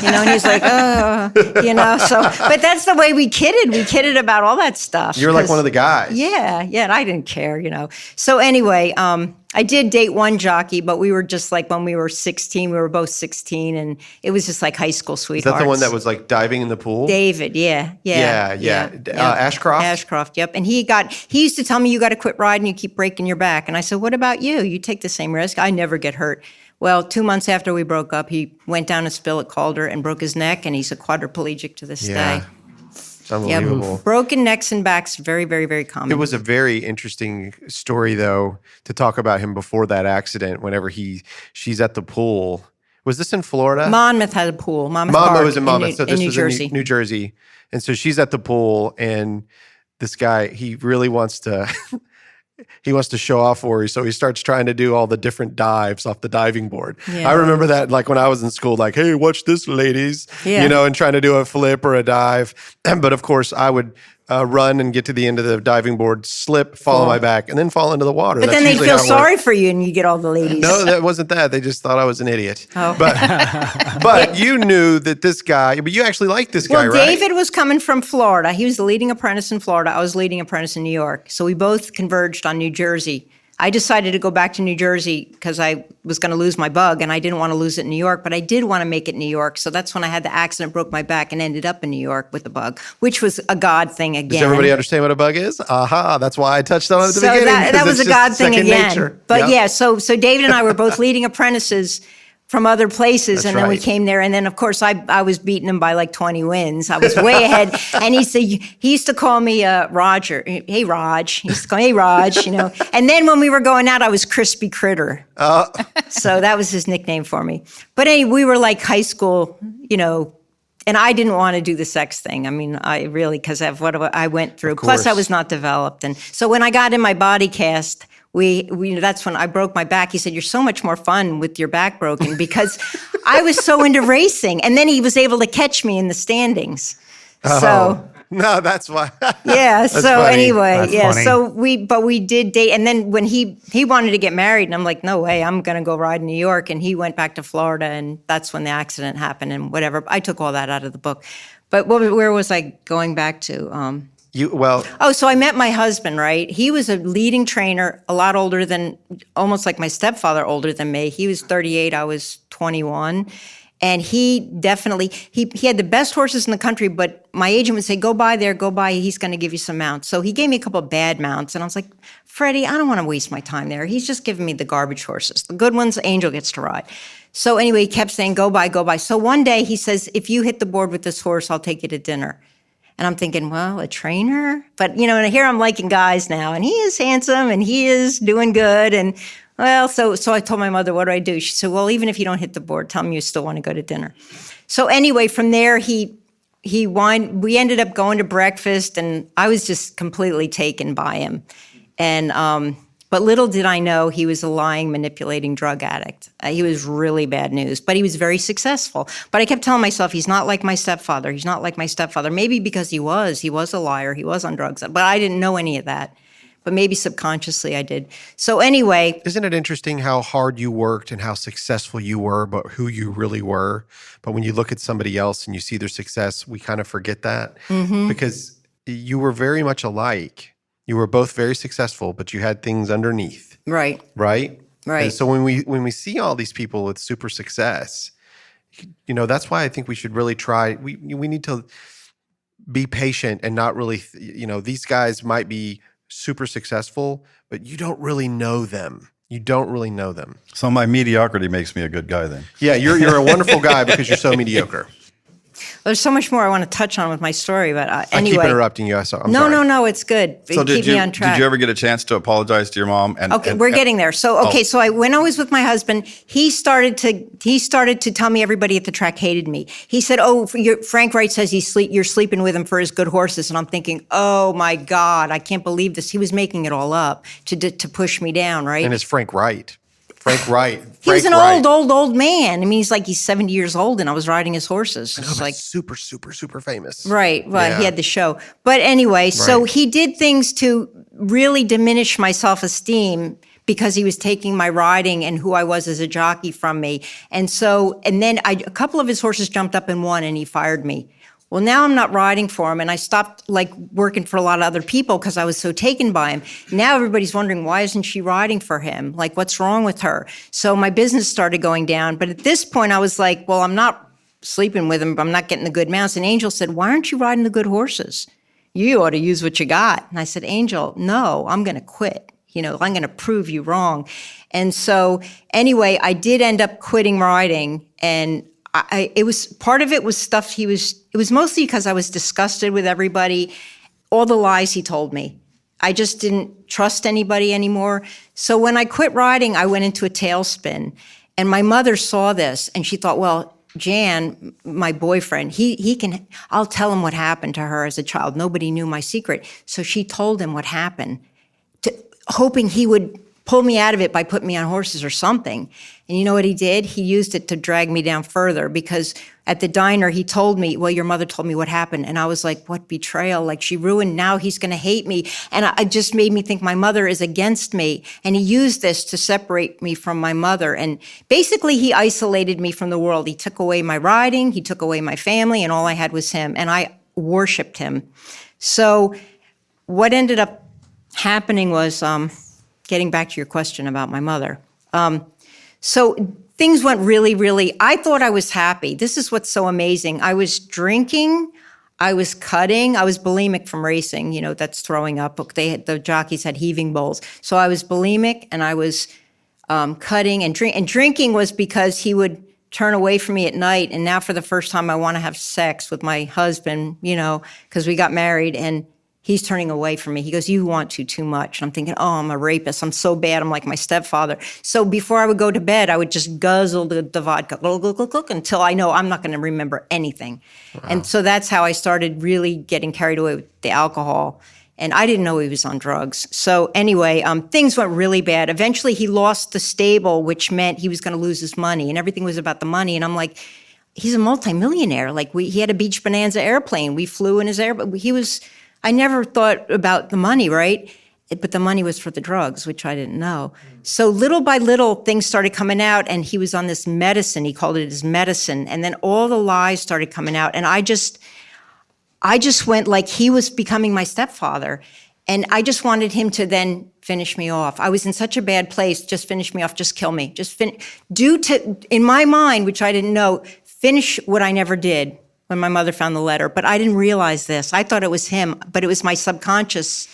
And he's like, oh, so, but that's the way we kidded. We kidded about all that stuff. You're like one of the guys. Yeah, and I didn't care, So anyway, I did date one jockey, but we were just like when we were 16, we were both 16, and it was just like high school Is sweethearts. that the one that was like diving in the pool? David, yeah. Ashcroft? Ashcroft, yep. And he used to tell me, you got to quit riding, you keep breaking your back. And I said, what about you? You take the same risk. I never get hurt. Well, 2 months after we broke up, he went down a spill at Calder and broke his neck, and he's a quadriplegic to this day. It's unbelievable. Broken necks and backs, very, very, very common. It was a very interesting story, though, to talk about him before that accident. Whenever she's at the pool. Was this in Florida? Monmouth had a pool. Monmouth was in Monmouth. So this New was Jersey. in New Jersey. And so she's at the pool, and this guy, he really wants to he wants to show off for her. So he starts trying to do all the different dives off the diving board. Yeah. I remember that like when I was in school, like, hey, watch this, ladies, and trying to do a flip or a dive. But of course, I would run and get to the end of the diving board, slip, fall on my back, and then fall into the water. But then they'd feel sorry for you and you get all the ladies. No, that wasn't that. They just thought I was an idiot. Oh. But you knew that this guy, but you actually liked this guy, Well, right? David was coming from Florida. He was the leading apprentice in Florida. I was leading apprentice in New York. So we both converged on New Jersey. I decided to go back to New Jersey because I was going to lose my bug, and I didn't want to lose it in New York, but I did want to make it New York. So that's when I had the accident, broke my back, and ended up in New York with the bug, which was a God thing again. Does everybody understand what a bug is? Aha, that's why I touched on it at the So beginning. that was a God thing again. Nature. But Yep. so David and I were both leading apprentices from other places, That's and then we right. came there, and then of course I was beating him by like 20 wins. I was way ahead, and he used to call me Roger. Hey Raj, he used to call me, hey Raj, And then when we were going out, I was Crispy Critter. So that was his nickname for me. But anyway, we were like high school, and I didn't want to do the sex thing. I mean, I really, because of what I went through. Plus, I was not developed, and so when I got in my body cast. That's when I broke my back. He said, you're so much more fun with your back broken, because I was so into racing. And then he was able to catch me in the standings. So, No, that's why. yeah. So funny. anyway, That's yeah. funny. So we did date. And then when he wanted to get married, and I'm like, no way, I'm going to go ride in New York. And he went back to Florida, and that's when the accident happened and whatever. I took all that out of the book. But where was I going back to? So I met my husband, right? He was a leading trainer, a lot older than, almost like my stepfather, older than me. He was 38, I was 21. And he definitely, he had the best horses in the country, but my agent would say, go by there, go by, he's going to give you some mounts. So he gave me a couple of bad mounts, and I was like, Freddie, I don't want to waste my time there. He's just giving me the garbage horses. The good ones, Angel gets to ride. So anyway, he kept saying, go by, go by. So one day he says, if you hit the board with this horse, I'll take you to dinner. And I'm thinking, well, a trainer? But, and here I'm liking guys now, and he is handsome, and he is doing good. And, well, so I told my mother, what do I do? She said, well, even if you don't hit the board, tell me you still want to go to dinner. So anyway, from there, we ended up going to breakfast, and I was just completely taken by him. And, but little did I know he was a lying, manipulating drug addict. He was really bad news, but he was very successful. But I kept telling myself, he's not like my stepfather. He's not like my stepfather. Maybe because he was a liar. He was on drugs, but I didn't know any of that. But maybe subconsciously I did. So anyway. Isn't it interesting how hard you worked and how successful you were, but who you really were? But when you look at somebody else and you see their success, we kind of forget that because you were very much alike. You were both very successful, but you had things underneath. Right. Right? Right. And so when we see all these people with super success, that's why I think we should really try. We need to be patient and not really, these guys might be super successful, but you don't really know them. You don't really know them. So my mediocrity makes me a good guy then. Yeah, you're a wonderful guy because you're so mediocre. There's so much more I want to touch on with my story, but anyway. I keep interrupting you. I'm sorry. No, it's good. So Keep me on track. Did you ever get a chance to apologize to your mom? We're getting there. So when I was with my husband, he started to tell me everybody at the track hated me. He said, Frank Wright says you're sleeping with him for his good horses. And I'm thinking, oh my God, I can't believe this. He was making it all up to push me down, right? And it's Frank Wright. Frank Wright. He was an Wright. old man. I mean, he's 70 years old, and I was riding his horses. I know, It's but like super, super, super famous. Right. Well, Yeah. he had the show. But anyway, so Right. he did things to really diminish my self-esteem because he was taking my riding and who I was as a jockey from me. And then a couple of his horses jumped up and won, and he fired me. Well, now I'm not riding for him, and I stopped working for a lot of other people because I was so taken by him. Now everybody's wondering, why isn't she riding for him? Like, what's wrong with her? So my business started going down. But at this point, I was like, well, I'm not sleeping with him, I'm not getting the good mounts. And Angel said, why aren't you riding the good horses? You ought to use what you got. And I said, Angel, no, I'm going to quit. I'm going to prove you wrong. And so anyway, I did end up quitting riding, and it was part of it was stuff it was mostly because I was disgusted with everybody, all the lies he told me. I just didn't trust anybody anymore. So when I quit riding, I went into a tailspin, and my mother saw this, and she thought, well, Jan, my boyfriend, I'll tell him what happened to her as a child. Nobody knew my secret. So she told him what happened, hoping he would pull me out of it by putting me on horses or something. And you know what he did? He used it to drag me down further, because at the diner, he told me, well, your mother told me what happened. And I was like, what betrayal? Like, she ruined, now he's going to hate me. And it just made me think my mother is against me. And he used this to separate me from my mother. And basically, he isolated me from the world. He took away my riding, he took away my family, and all I had was him. And I worshiped him. So what ended up happening was, getting back to your question about my mother. So things went really, really, I thought I was happy. This is what's so amazing. I was drinking, I was cutting, I was bulimic from racing, that's throwing up. The jockeys had heaving bowls. So I was bulimic, and I was cutting and drinking was because he would turn away from me at night. And now for the first time, I want to have sex with my husband, because we got married, and he's turning away from me. He goes, you want too much. And I'm thinking, oh, I'm a rapist. I'm so bad. I'm like my stepfather. So before I would go to bed, I would just guzzle the vodka, until I know I'm not going to remember anything. Wow. And so that's how I started really getting carried away with the alcohol. And I didn't know he was on drugs. So anyway, things went really bad. Eventually, he lost the stable, which meant he was going to lose his money. And everything was about the money. And I'm like, he's a multimillionaire. Like, he had a Beach Bonanza airplane. We flew in his airplane. I never thought about the money, right? But the money was for the drugs, which I didn't know. So little by little, things started coming out, and he was on this medicine. He called it his medicine. And then all the lies started coming out. And I just went like he was becoming my stepfather. And I just wanted him to then finish me off. I was in such a bad place. Just finish me off. Just kill me. In my mind, which I didn't know, finish what I never did. When my mother found the letter, but I didn't realize this. I thought it was him, but it was my subconscious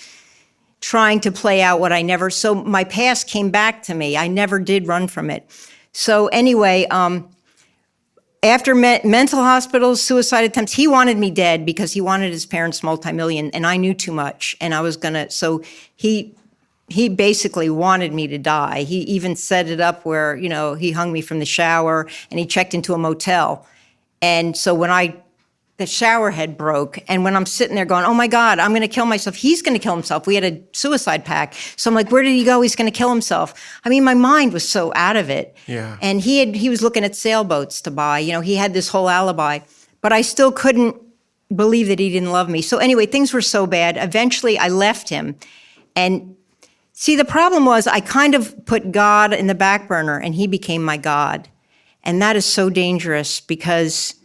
trying to play out what I never, so my past came back to me. I never did run from it. So anyway, after mental hospitals, suicide attempts, he wanted me dead because he wanted his parents multi-million, and I knew too much, and I was so he basically wanted me to die. He even set it up where, he hung me from the shower, and he checked into a motel. And so the shower head broke, and when I'm sitting there going, oh my God, I'm going to kill myself. He's going to kill himself. We had a suicide pact. So I'm like, where did he go? He's going to kill himself. I mean, my mind was so out of it. Yeah. And he was looking at sailboats to buy. He had this whole alibi, but I still couldn't believe that he didn't love me. So anyway, things were so bad. Eventually, I left him. And see, the problem was I kind of put God in the back burner, and he became my God. And that is so dangerous because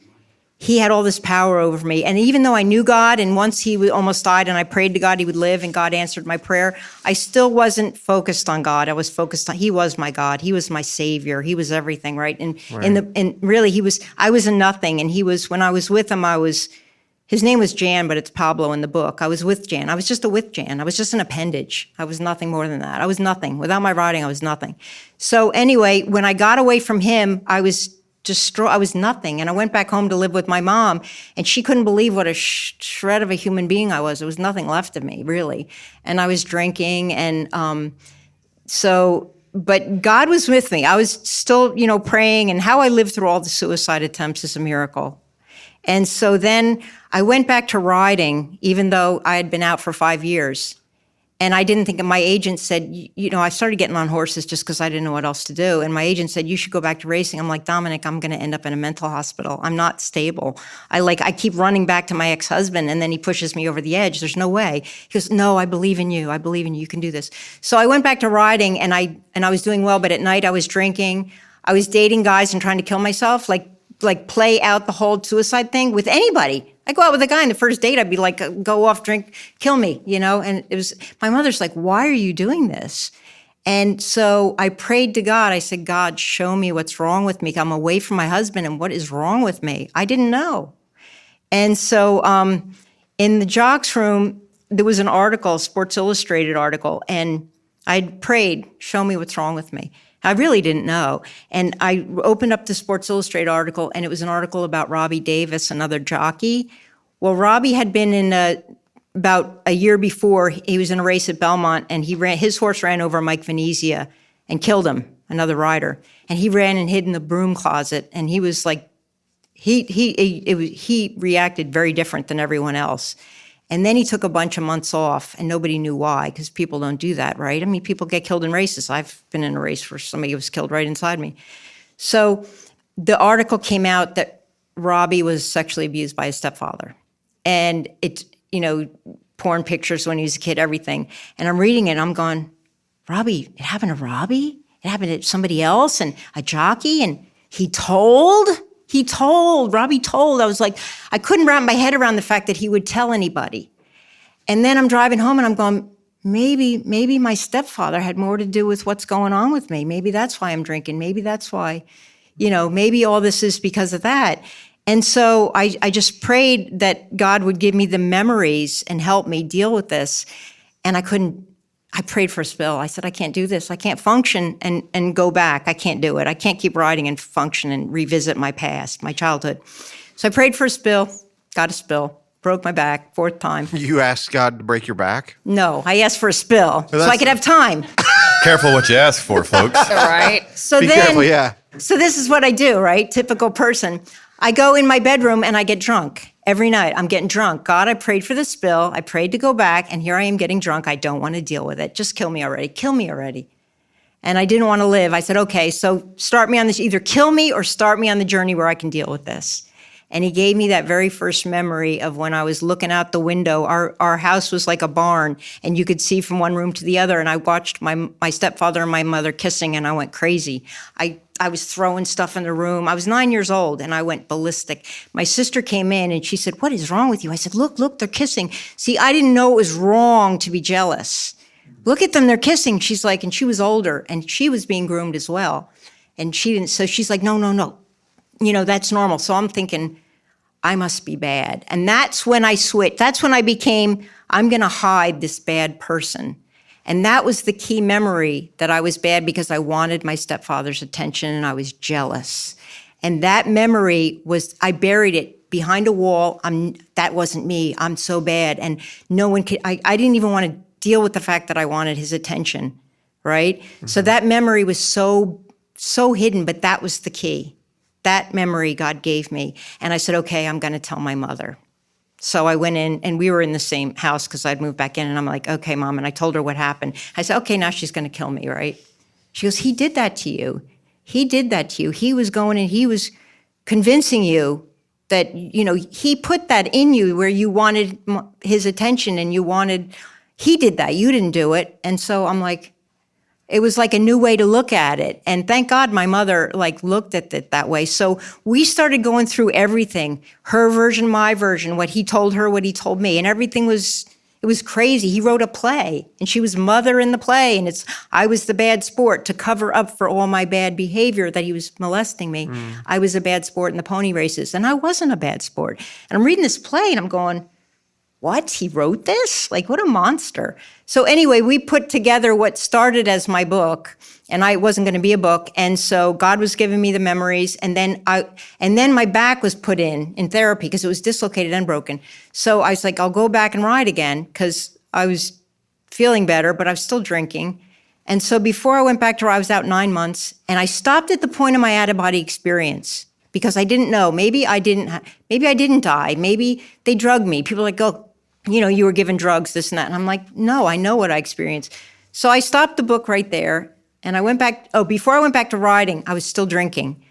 he had all this power over me. And even though I knew God, and once he almost died and I prayed to God he would live and God answered my prayer, I still wasn't focused on God. I was focused on, he was my God. He was my savior. He was everything, right? And really I was a nothing. And when I was with him, his name was Jan, but it's Pablo in the book. I was with Jan. I was just with Jan. I was just an appendage. I was nothing more than that. I was nothing. Without my riding, I was nothing. So anyway, when I got away from him, I was distraught. I was nothing. And I went back home to live with my mom, and she couldn't believe what a shred of a human being I was. There was nothing left of me, really. And I was drinking. And but God was with me. I was still, praying, and how I lived through all the suicide attempts is a miracle. And so then I went back to riding, even though I had been out for 5 years. And I didn't think, my agent said, I started getting on horses just because I didn't know what else to do. And my agent said, you should go back to racing. I'm like, Dominic, I'm going to end up in a mental hospital. I'm not stable. I keep running back to my ex-husband, and then he pushes me over the edge. There's no way. He goes, no, I believe in you. I believe in you. You can do this. So I went back to riding, and I was doing well, but at night I was drinking. I was dating guys and trying to kill myself, like play out the whole suicide thing with anybody. I go out with a guy on the first date, I'd be like, go off, drink, kill me, and it was, my mother's like, why are you doing this? And so I prayed to God. I said, God, show me what's wrong with me. I'm away from my husband, and what is wrong with me? I didn't know. And so in the jocks room, there was an article, Sports Illustrated article, and I prayed, show me what's wrong with me. I really didn't know. And I opened up the Sports Illustrated article, and it was an article about Robbie Davis, another jockey. Well, Robbie had been in about a year before, he was in a race at Belmont, and his horse ran over Mike Venezia and killed him, another rider. And he ran and hid in the broom closet, and he was like, he reacted very different than everyone else. And then he took a bunch of months off, and nobody knew why, because people don't do that, right? I mean, people get killed in races. I've been in a race where somebody was killed right inside me. So the article came out that Robbie was sexually abused by his stepfather. And porn pictures when he was a kid, everything. And I'm reading it, and I'm going, Robbie, it happened to Robbie? It happened to somebody else, and a jockey, and Robbie told. I was like, I couldn't wrap my head around the fact that he would tell anybody. And then I'm driving home, and I'm going, maybe my stepfather had more to do with what's going on with me. Maybe that's why I'm drinking. Maybe that's why, maybe all this is because of that. And so I just prayed that God would give me the memories and help me deal with this. And I prayed for a spill. I said, I can't do this. I can't function and go back. I can't do it. I can't keep riding and function and revisit my past, my childhood. So I prayed for a spill, got a spill, broke my back, 4th time. You asked God to break your back? No, I asked for a spill so I could have time. Careful what you ask for, folks. Right. So Be careful, yeah. So this is what I do, right? Typical person. I go in my bedroom and I get drunk. Every night I'm getting drunk. God, I prayed for the spill. I prayed to go back, and here I am getting drunk. I don't want to deal with it. Just kill me already. Kill me already. And I didn't want to live. I said, okay, so start me on this. Either kill me or start me on the journey where I can deal with this. And he gave me that very first memory of when I was looking out the window. Our house was like a barn, and you could see from one room to the other. And I watched my stepfather and my mother kissing, and I went crazy. I was throwing stuff in the room. I was 9 years old, and I went ballistic. My sister came in, and she said, what is wrong with you? I said, look, they're kissing. See, I didn't know it was wrong to be jealous. Look at them, they're kissing. She's like, and she was older, and she was being groomed as well. And she didn't, so she's like, no. That's normal. So I'm thinking, I must be bad. And that's when I switched. That's when I became, I'm going to hide this bad person. And that was the key memory, that I was bad because I wanted my stepfather's attention and I was jealous. And that memory was, I buried it behind a wall. That wasn't me. I'm so bad. And no one could, I didn't even want to deal with the fact that I wanted his attention, right? Mm-hmm. So that memory was so hidden, but that was the key. That memory God gave me. And I said, okay, I'm going to tell my mother. So I went in, and we were in the same house because I'd moved back in, and I'm like, okay, Mom. And I told her what happened. I said, okay, now she's going to kill me, right? She goes, he did that to you. He did that to you. He was going and he was convincing you that, he put that in you where you wanted his attention and he did that. You didn't do it. And so I'm like, it was like a new way to look at it. And thank God my mother looked at it that way. So we started going through everything, her version, my version, what he told her, what he told me. And everything it was crazy. He wrote a play, and she was mother in the play. And I was the bad sport to cover up for all my bad behavior that he was molesting me. I was a bad sport in the pony races, and I wasn't a bad sport. And I'm reading this play, and I'm going, what? He wrote this? What a monster. So anyway, we put together what started as my book, and it wasn't going to be a book. And so God was giving me the memories, and then my back was put in therapy because it was dislocated and broken. So I was like, I'll go back and ride again because I was feeling better, but I was still drinking. And so before I went back to ride, I was out 9 months, and I stopped at the point of my out-of-body experience because I didn't know. Maybe I didn't die. Maybe they drugged me. People are like, oh, you were given drugs, this and that. And I'm like, no, I know what I experienced. So I stopped the book right there. And I went back. Before I went back to riding, I was still drinking.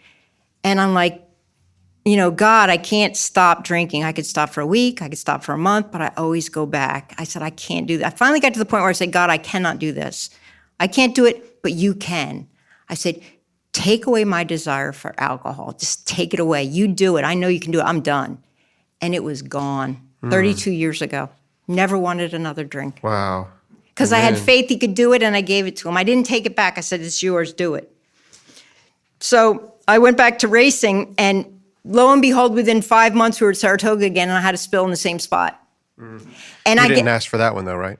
And I'm like, God, I can't stop drinking. I could stop for a week. I could stop for a month, but I always go back. I said, I can't do that. I finally got to the point where I said, God, I cannot do this. I can't do it, but you can. I said, take away my desire for alcohol. Just take it away. You do it. I know you can do it. I'm done. And it was gone 32 years ago. Never wanted another drink. Wow. Because I had faith he could do it, and I gave it to him. I didn't take it back. I said, it's yours, do it. So I went back to racing, and lo and behold, within 5 months, we were at Saratoga again, and I had a spill in the same spot. And You didn't ask for that one, though, right?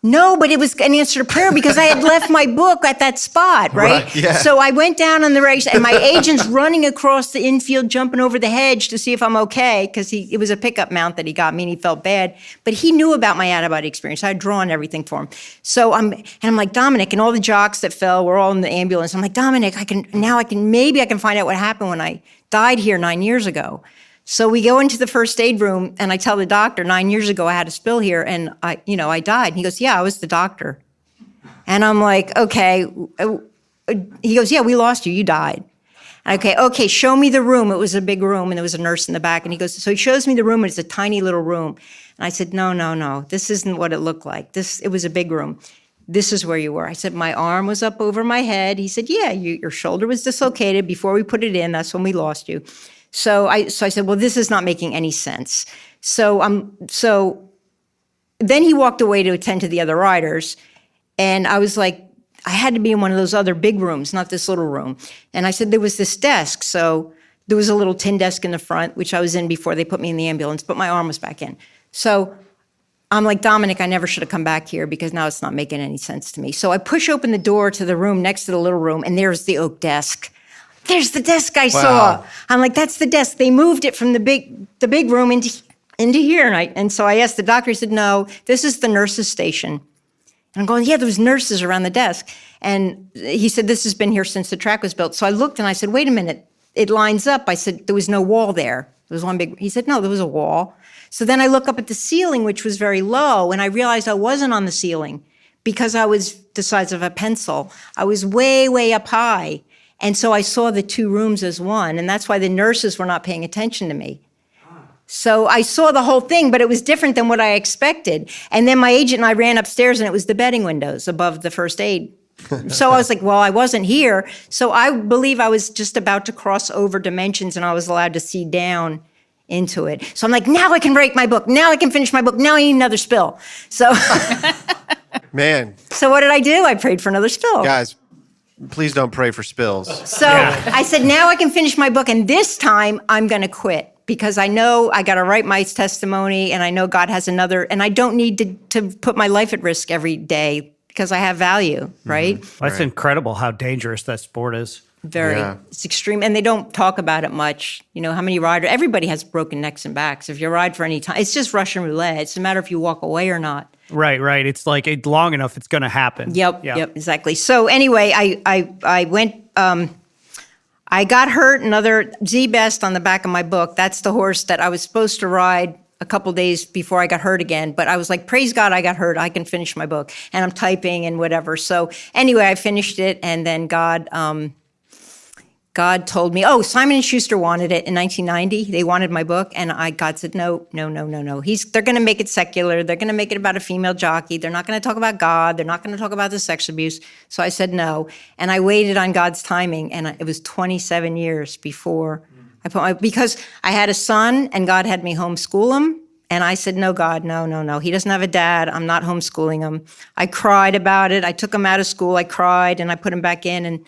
No, but it was an answer to prayer because I had left my book at that spot, right? Yeah. So I went down on the race, and my agent's running across the infield, jumping over the hedge to see if I'm okay, because it was a pickup mount that he got me, and he felt bad. But he knew about my antibody experience. I had drawn everything for him. So I'm like, Dominic, and all the jocks that fell were all in the ambulance. I'm like, Dominic, maybe I can find out what happened when I died here 9 years ago. So we go into the first aid room, and I tell the doctor, 9 years ago I had a spill here, and I died. And he goes, yeah, I was the doctor. And I'm like, okay. He goes, yeah, we lost you. You died. Okay, show me the room. It was a big room, and there was a nurse in the back. And he goes, so he shows me the room, and it's a tiny little room. And I said, no, this isn't what it looked like. It was a big room. This is where you were. I said, my arm was up over my head. He said, yeah, your shoulder was dislocated. Before we put it in, that's when we lost you. So I said, well, this is not making any sense. So then he walked away to attend to the other riders. And I was like, I had to be in one of those other big rooms, not this little room. And I said, there was this desk. So there was a little tin desk in the front, which I was in before they put me in the ambulance, but my arm was back in. So I'm like, Dominic, I never should have come back here because now it's not making any sense to me. So I push open the door to the room next to the little room, and there's the oak desk. There's the desk I saw. I'm like, that's the desk. They moved it from the big room into here. And so I asked the doctor, he said, no, this is the nurse's station. And I'm going, yeah, there was nurses around the desk. And he said, this has been here since the track was built. So I looked and I said, wait a minute, it lines up. I said, there was no wall there. There was one big, he said, no, there was a wall. So then I look up at the ceiling, which was very low, and I realized I wasn't on the ceiling because I was the size of a pencil. I was way, way up high. And so I saw the two rooms as one, and that's why the nurses were not paying attention to me. So I saw the whole thing, but it was different than what I expected. And then my agent and I ran upstairs, and it was the bedding windows above the first aid. So I was like, well, I wasn't here. So I believe I was just about to cross over dimensions, and I was allowed to see down into it. So I'm like, now I can write my book. Now I can finish my book. Now I need another spill. So, Man, so what did I do? I prayed for another spill. guys, please don't pray for spills. So I said, now I can finish my book, and this time I'm going to quit because I know I got to write my testimony, and I know God has another, and I don't need to put my life at risk every day because I have value, right? That's incredible how dangerous that sport is. Very. Yeah. It's extreme, and they don't talk about it much. You know, how many riders, everybody has broken necks and backs. If you ride for any time, it's just Russian roulette. It's a matter if you walk away or not. Right. It's like it's long enough, it's going to happen. Yep, exactly. So anyway, I went, I got hurt, another Z-Best on the back of my book. That's the horse that I was supposed to ride a couple days before I got hurt again. But I was like, praise God, I got hurt. I can finish my book. And I'm typing and whatever. So anyway, I finished it, and then God told me, Simon & Schuster wanted it in 1990. They wanted my book, and God said, no. They're going to make it secular. They're going to make it about a female jockey. They're not going to talk about God. They're not going to talk about the sex abuse. So I said no, and I waited on God's timing, and it was 27 years before I because I had a son, and God had me homeschool him, and I said, no, God, no. He doesn't have a dad. I'm not homeschooling him. I cried about it. I took him out of school. I cried, and I put him back in, and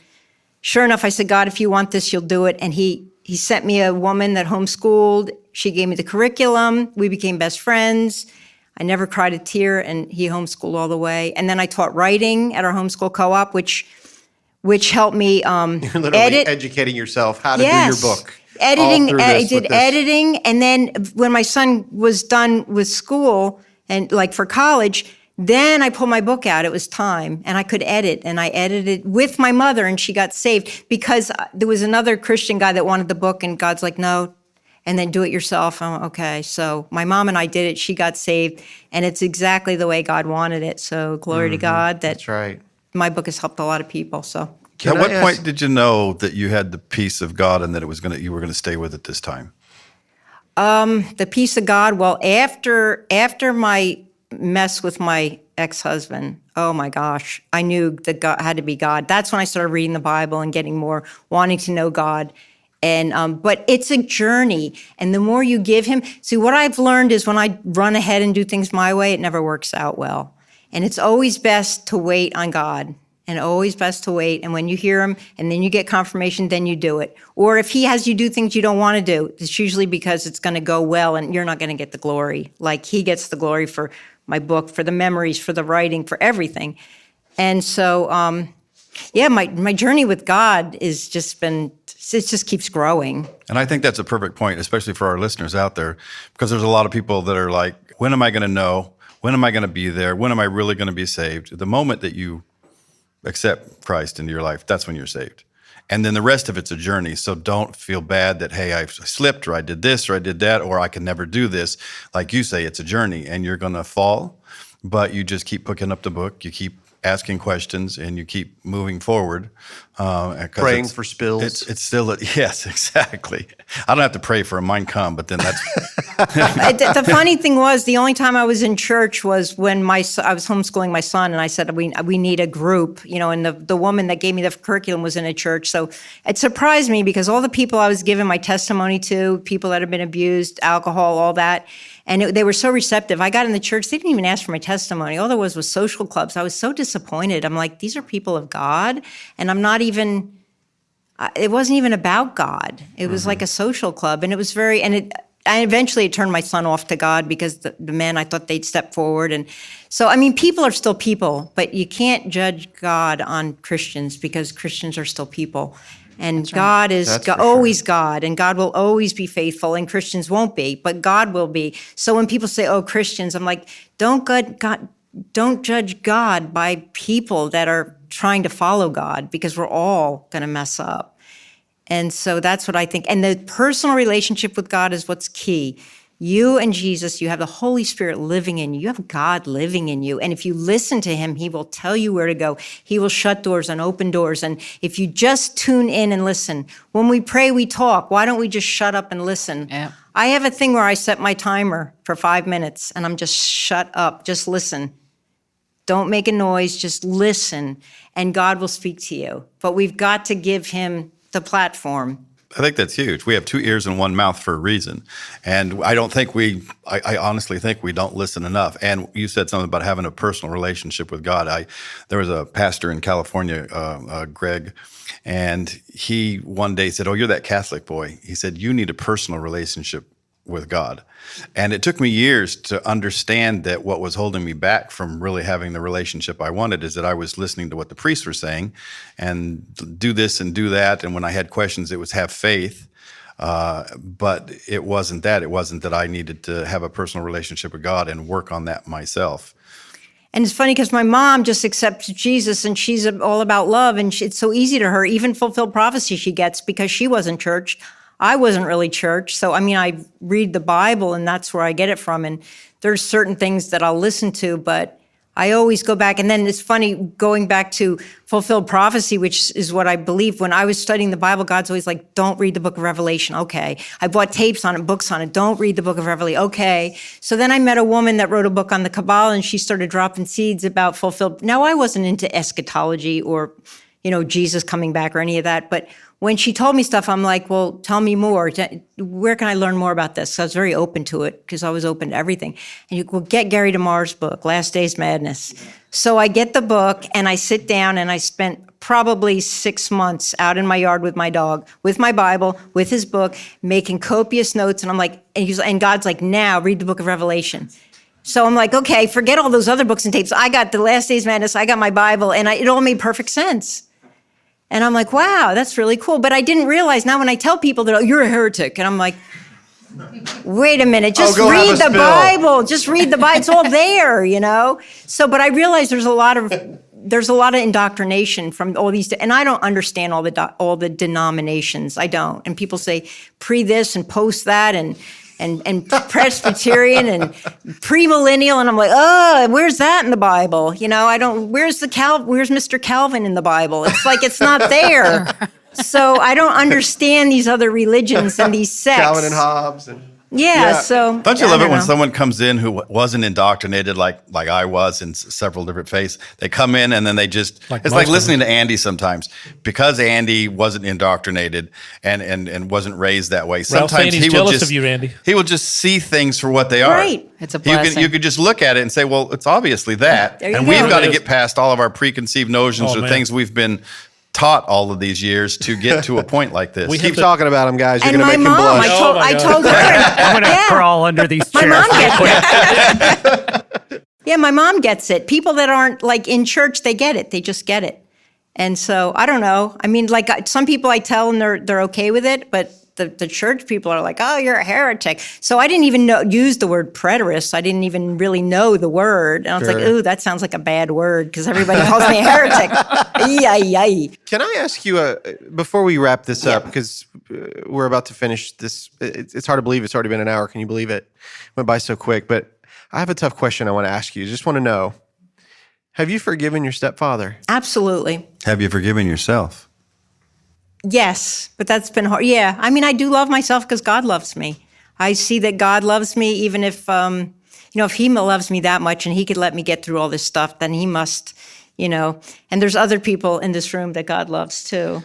sure enough, I said, God, if you want this, you'll do it. And he sent me a woman that homeschooled. She gave me the curriculum. We became best friends. I never cried a tear, and he homeschooled all the way. And then I taught writing at our homeschool co-op, which helped me You're literally edit. educating yourself how to do your book. Editing. I did editing. And then when my son was done with school and like for college, then I pulled my book out. It was time, and I could edit, and I edited with my mother, and she got saved because there was another Christian guy that wanted the book, and God's like, no. and then do it yourself. Okay. So my mom and I did it. She got saved, and it's exactly the way God wanted it. So glory to God that That's right. my book has helped a lot of people. So Can At what I ask- point did you know that you had the peace of God and that you were gonna stay with it this time? the peace of God. Well, after my mess with my ex-husband, oh my gosh, I knew that God had to be God. That's when I started reading the Bible and getting more, wanting to know God. And but it's a journey, and the more you give Him, see, what I've learned is when I run ahead and do things my way, it never works out well. And it's always best to wait on God, and always best to wait. And when you hear Him, and then you get confirmation, then you do it. Or if He has you do things you don't want to do, it's usually because it's going to go well, and you're not going to get the glory. Like He gets the glory for my book, for the memories, for the writing, for everything. And so, yeah, my journey with God is just been, it just keeps growing. And I think that's a perfect point, especially for our listeners out there, because there's a lot of people that are like, when am I going to know? When am I going to be there? When am I really going to be saved? The moment that you accept Christ into your life, that's when you're saved. And then the rest of it's a journey. So don't feel bad that, hey, I slipped, or I did this, or I did that, or I can never do this. Like you say, it's a journey, and you're going to fall, but you just keep picking up the book. You keep asking questions, and you keep moving forward. Praying for spills. It's still, yes, exactly. I don't have to pray for a Mein Kampf, but then that's, The funny thing was, the only time I was in church was when I was homeschooling my son, and I said, we need a group, and the woman that gave me the curriculum was in a church. So it surprised me because all the people I was giving my testimony to, people that have been abused, alcohol, all that, and they were so receptive. I got in the church, they didn't even ask for my testimony. All there was social clubs. I was so disappointed. I'm like, these are people of God, and I'm not even, it wasn't even about God. It was like a social club, and it was I eventually turned my son off to God because the men, I thought they'd step forward. And so, people are still people, but you can't judge God on Christians because Christians are still people. And God is always God, and God will always be faithful, and Christians won't be, but God will be. So when people say, oh, Christians, I'm like, don't judge God by people that are trying to follow God, because we're all going to mess up. And so that's what I think. And the personal relationship with God is what's key. You and Jesus, you have the Holy Spirit living in you. You have God living in you. And if you listen to Him, He will tell you where to go. He will shut doors and open doors. And if you just tune in and listen, when we pray, we talk. Why don't we just shut up and listen? Yeah. I have a thing where I set my timer for 5 minutes, and I'm just shut up, just listen. Don't make a noise, just listen, and God will speak to you. But we've got to give Him the platform. I think that's huge. We have 2 ears and 1 mouth for a reason. And I don't think I honestly think we don't listen enough. And you said something about having a personal relationship with God. There was a pastor in California, Greg, and he one day said, oh, you're that Catholic boy. He said, you need a personal relationship with God. And it took me years to understand that what was holding me back from really having the relationship I wanted is that I was listening to what the priests were saying and do this and do that. And when I had questions, it was have faith. But it wasn't that. It wasn't that I needed to have a personal relationship with God and work on that myself. And it's funny because my mom just accepts Jesus, and she's all about love, and it's so easy to her. Even fulfilled prophecy she gets because she wasn't church. I wasn't really church. So, I read the Bible, and that's where I get it from. And there's certain things that I'll listen to, but I always go back. And then it's funny going back to fulfilled prophecy, which is what I believe. When I was studying the Bible, God's always like, don't read the book of Revelation. Okay. I bought tapes on it, books on it. Don't read the book of Revelation. Okay. So then I met a woman that wrote a book on the Kabbalah, and she started dropping seeds about fulfilled. Now, I wasn't into eschatology or, Jesus coming back or any of that, but when she told me stuff, I'm like, well, tell me more. Where can I learn more about this? So I was very open to it because I was open to everything. And you go, get Gary DeMar's book, Last Days Madness. So I get the book and I sit down, and I spent probably 6 months out in my yard with my dog, with my Bible, with his book, making copious notes. And I'm like, and God's like, now read the book of Revelation. So I'm like, okay, forget all those other books and tapes. I got the Last Days Madness. I got my Bible, and it all made perfect sense. And I'm like, wow, that's really cool. But I didn't realize now when I tell people that, oh, you're a heretic. And I'm like, wait a minute, just read the Bible. Just read the Bible. It's all there, So, but I realize there's a lot of there's a lot of indoctrination from all these, and I don't understand all the denominations. I don't. And people say pre this and post that and Presbyterian and premillennial, and I'm like, oh, where's that in the Bible? I don't. Where's Mr. Calvin in the Bible? It's like it's not there. So I don't understand these other religions and these sects. Calvin and Hobbes and. Yeah, so don't you love it when know. someone comes in who wasn't indoctrinated like I was in several different faiths? They come in and then they just it's like listening to Andy sometimes, because Andy wasn't indoctrinated and wasn't raised that way. Ralph saying Sometimes he's he will jealous just of you, Randy. he will just see things for what they are. Right. It's a blessing. You could just look at it and say, well, it's obviously that, There you and go. we've got to It is. get past all of our preconceived notions Oh, or man. things we've been taught all of these years to get to a point like this. We Keep have to- talking about him, guys. You're And going to my make him mom, blush. Oh, my I God. told her. I'm going to Yeah. crawl under these My chairs. mom gets it. Yeah, my mom gets it. People that aren't like in church, they get it. They just get it. And so I don't know. I mean, like some people I tell and they're okay with it, but the church people are like, oh, you're a heretic. So I didn't even use the word preterist. I didn't even really know the word. And I was like, ooh, that sounds like a bad word because everybody calls me a heretic. Yay. Can I ask you, before we wrap this up, because we're about to finish this, it's hard to believe it's already been an hour. Can you believe it? Went by so quick. But I have a tough question I want to ask you. Just want to know, have you forgiven your stepfather? Absolutely. Have you forgiven yourself? Yes, but that's been hard. Yeah, I mean, I do love myself because God loves me. I see that God loves me, even if, if He loves me that much and He could let me get through all this stuff, then He must, And there's other people in this room that God loves too.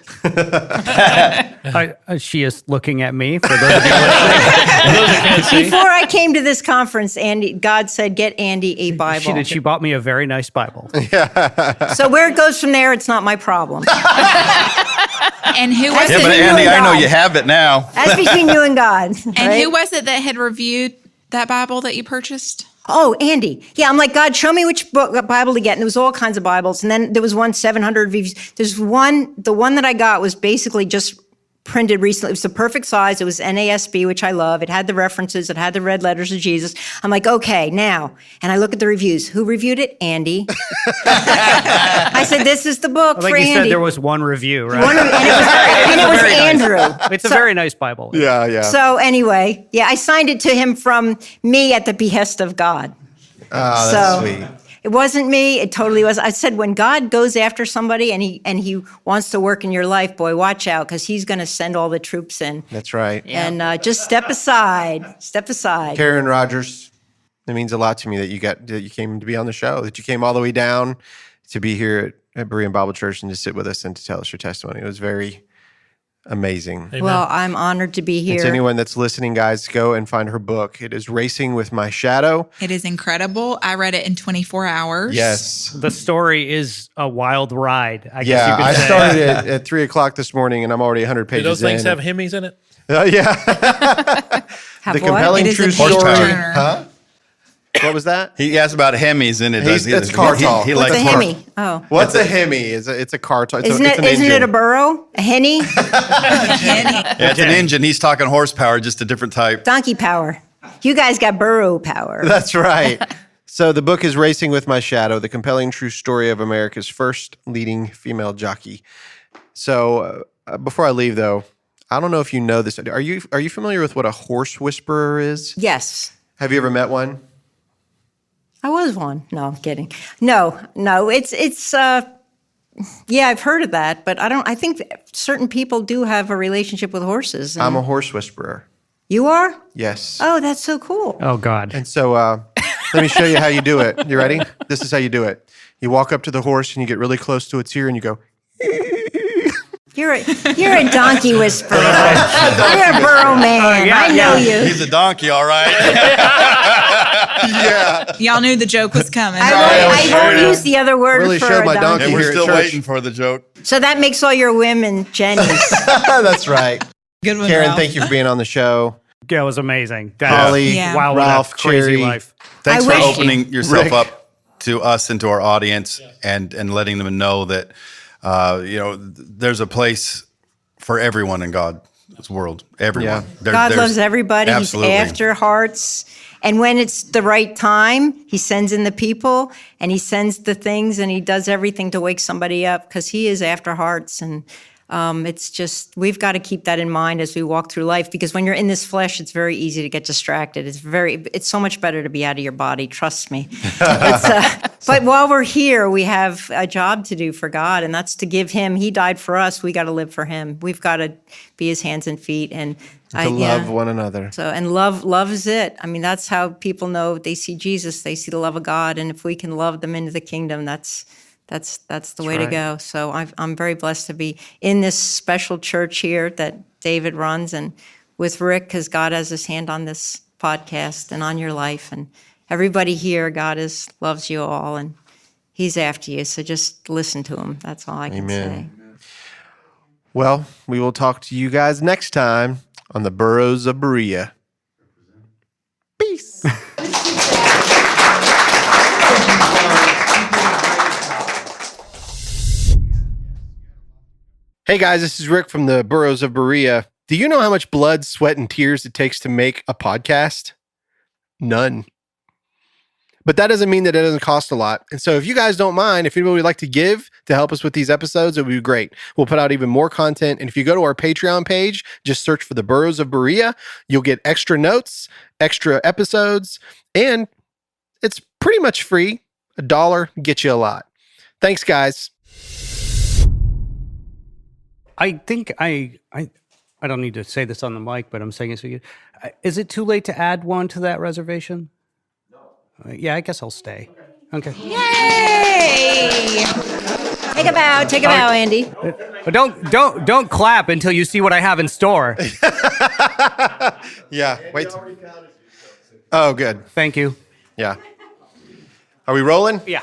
She is looking at me. For those of you listening, Before I came to this conference, God said, "Get Andy a Bible." she bought me a very nice Bible. So where it goes from there, it's not my problem. And who was Yeah, it? but between Andy, you and I know God. you have it now. That's between you and God. And right? who was it that had reviewed that Bible that you purchased? Oh, Andy. Yeah, I'm like, God, show me which Bible to get. And there was all kinds of Bibles. And then there was one 700 reviews. There's one, the one that I got was basically just printed recently. It was the perfect size. It was NASB, which I love. It had the references. It had the red letters of Jesus. I'm like, okay, now. And I look at the reviews. Who reviewed it? Andy. I said, this is the book Like for you Andy. said, there was one review, right? And it was Very nice. Andrew. It's a very nice Bible. Yeah. So anyway, yeah, I signed it to him from me at the behest of God. Oh, that's So- sweet. It wasn't me. It totally was. I said, when God goes after somebody and he wants to work in your life, boy, watch out, because He's going to send all the troops in. That's right. And just step aside. Step aside. Karen Rogers, it means a lot to me that you came to be on the show, that you came all the way down to be here at Berean Bible Church and to sit with us and to tell us your testimony. It was very amazing. Amen. Well, I'm honored to be And here. to anyone that's listening, guys, go and find her book. It is Racing with My Shadow. It is incredible. I read it in 24 hours. Yes. The story is a wild ride, I guess Yeah, you could I say. started at 3 o'clock this morning, and I'm already 100 Do pages those things in. have Hemis in it? Yeah. Have The what? compelling It is true a story. page turner. Huh? What was that? He asked about Hemis in it. It's car talk. He What's likes a car- Hemi? Oh. What's a Hemi? It's a car talk. Isn't it's it? an Isn't it engine. a burro? A henny? Yeah, it's an engine. He's talking horsepower, just a different type. Donkey power. You guys got burro power. That's right. So the book is Racing with My Shadow, the compelling true story of America's first leading female jockey. So before I leave, though, I don't know if you know this. Are you familiar with what a horse whisperer is? Yes. Have you ever met one? I was one. No, I'm kidding. No. It's yeah, I've heard of that, but I think certain people do have a relationship with horses. and- I'm a horse whisperer. You are? Yes. Oh, that's so cool. Oh, God. And so let me show you how you do it. You ready? This is how you do it. You walk up to the horse and you get really close to its ear and you go, You're a donkey whisperer. You're a burro man. yeah, I know you. He's a donkey, all right. yeah. Y'all knew the joke was coming. I won't use the other word Really for showed a my donkey. donkey. And we're Here at still church. waiting for the joke. So that makes all your women Jennies. That's right. Good one, Karen, Ralph. thank you for being on the show. Yeah, it was amazing. That Holly, Yeah. Wow, what a Ralph, crazy Cherry. life. Thanks I for wish- opening yourself Rick. up to us and to our audience, and letting them know that there's a place for everyone in God. this world. Everyone. Yeah. God There's- loves everybody. Absolutely. He's after hearts. And when it's the right time, he sends in the people and he sends the things and he does everything to wake somebody up because he is after hearts. And it's just, we've got to keep that in mind as we walk through life, because when you're in this flesh, it's very easy to get distracted. It's so much better to be out of your body. Trust me. But while we're here, we have a job to do for God, and that's to give him, he died for us. We got to live for him. We've got to be his hands and feet. And To love one another. So, and love is it. I mean, that's how people know they see Jesus. They see the love of God, and if we can love them into the kingdom, that's the way to go. So I'm very blessed to be in this special church here that David runs, and with Rick, because God has his hand on this podcast and on your life, and everybody here. God loves you all, and he's after you. So just listen to him. That's all I can say. Well, we will talk to you guys next time on the Burrows of Berea. Peace. Hey guys, this is Rick from the Burrows of Berea. Do you know how much blood, sweat, and tears it takes to make a podcast? None. But that doesn't mean that it doesn't cost a lot. And so if you guys don't mind, if anybody would like to give to help us with these episodes, it would be great. We'll put out even more content. And if you go to our Patreon page, just search for the Burrows of Berea, you'll get extra notes, extra episodes, and it's pretty much free. $1 gets you a lot. Thanks, guys. I think I don't need to say this on the mic, but I'm saying this for you. Is it too late to add one to that reservation? No. Yeah, I guess I'll stay. Okay. Yay! Take a bow, Andy. But don't clap until you see what I have in store. Yeah, wait. Oh, good. Thank you. Yeah. Are we rolling? Yeah.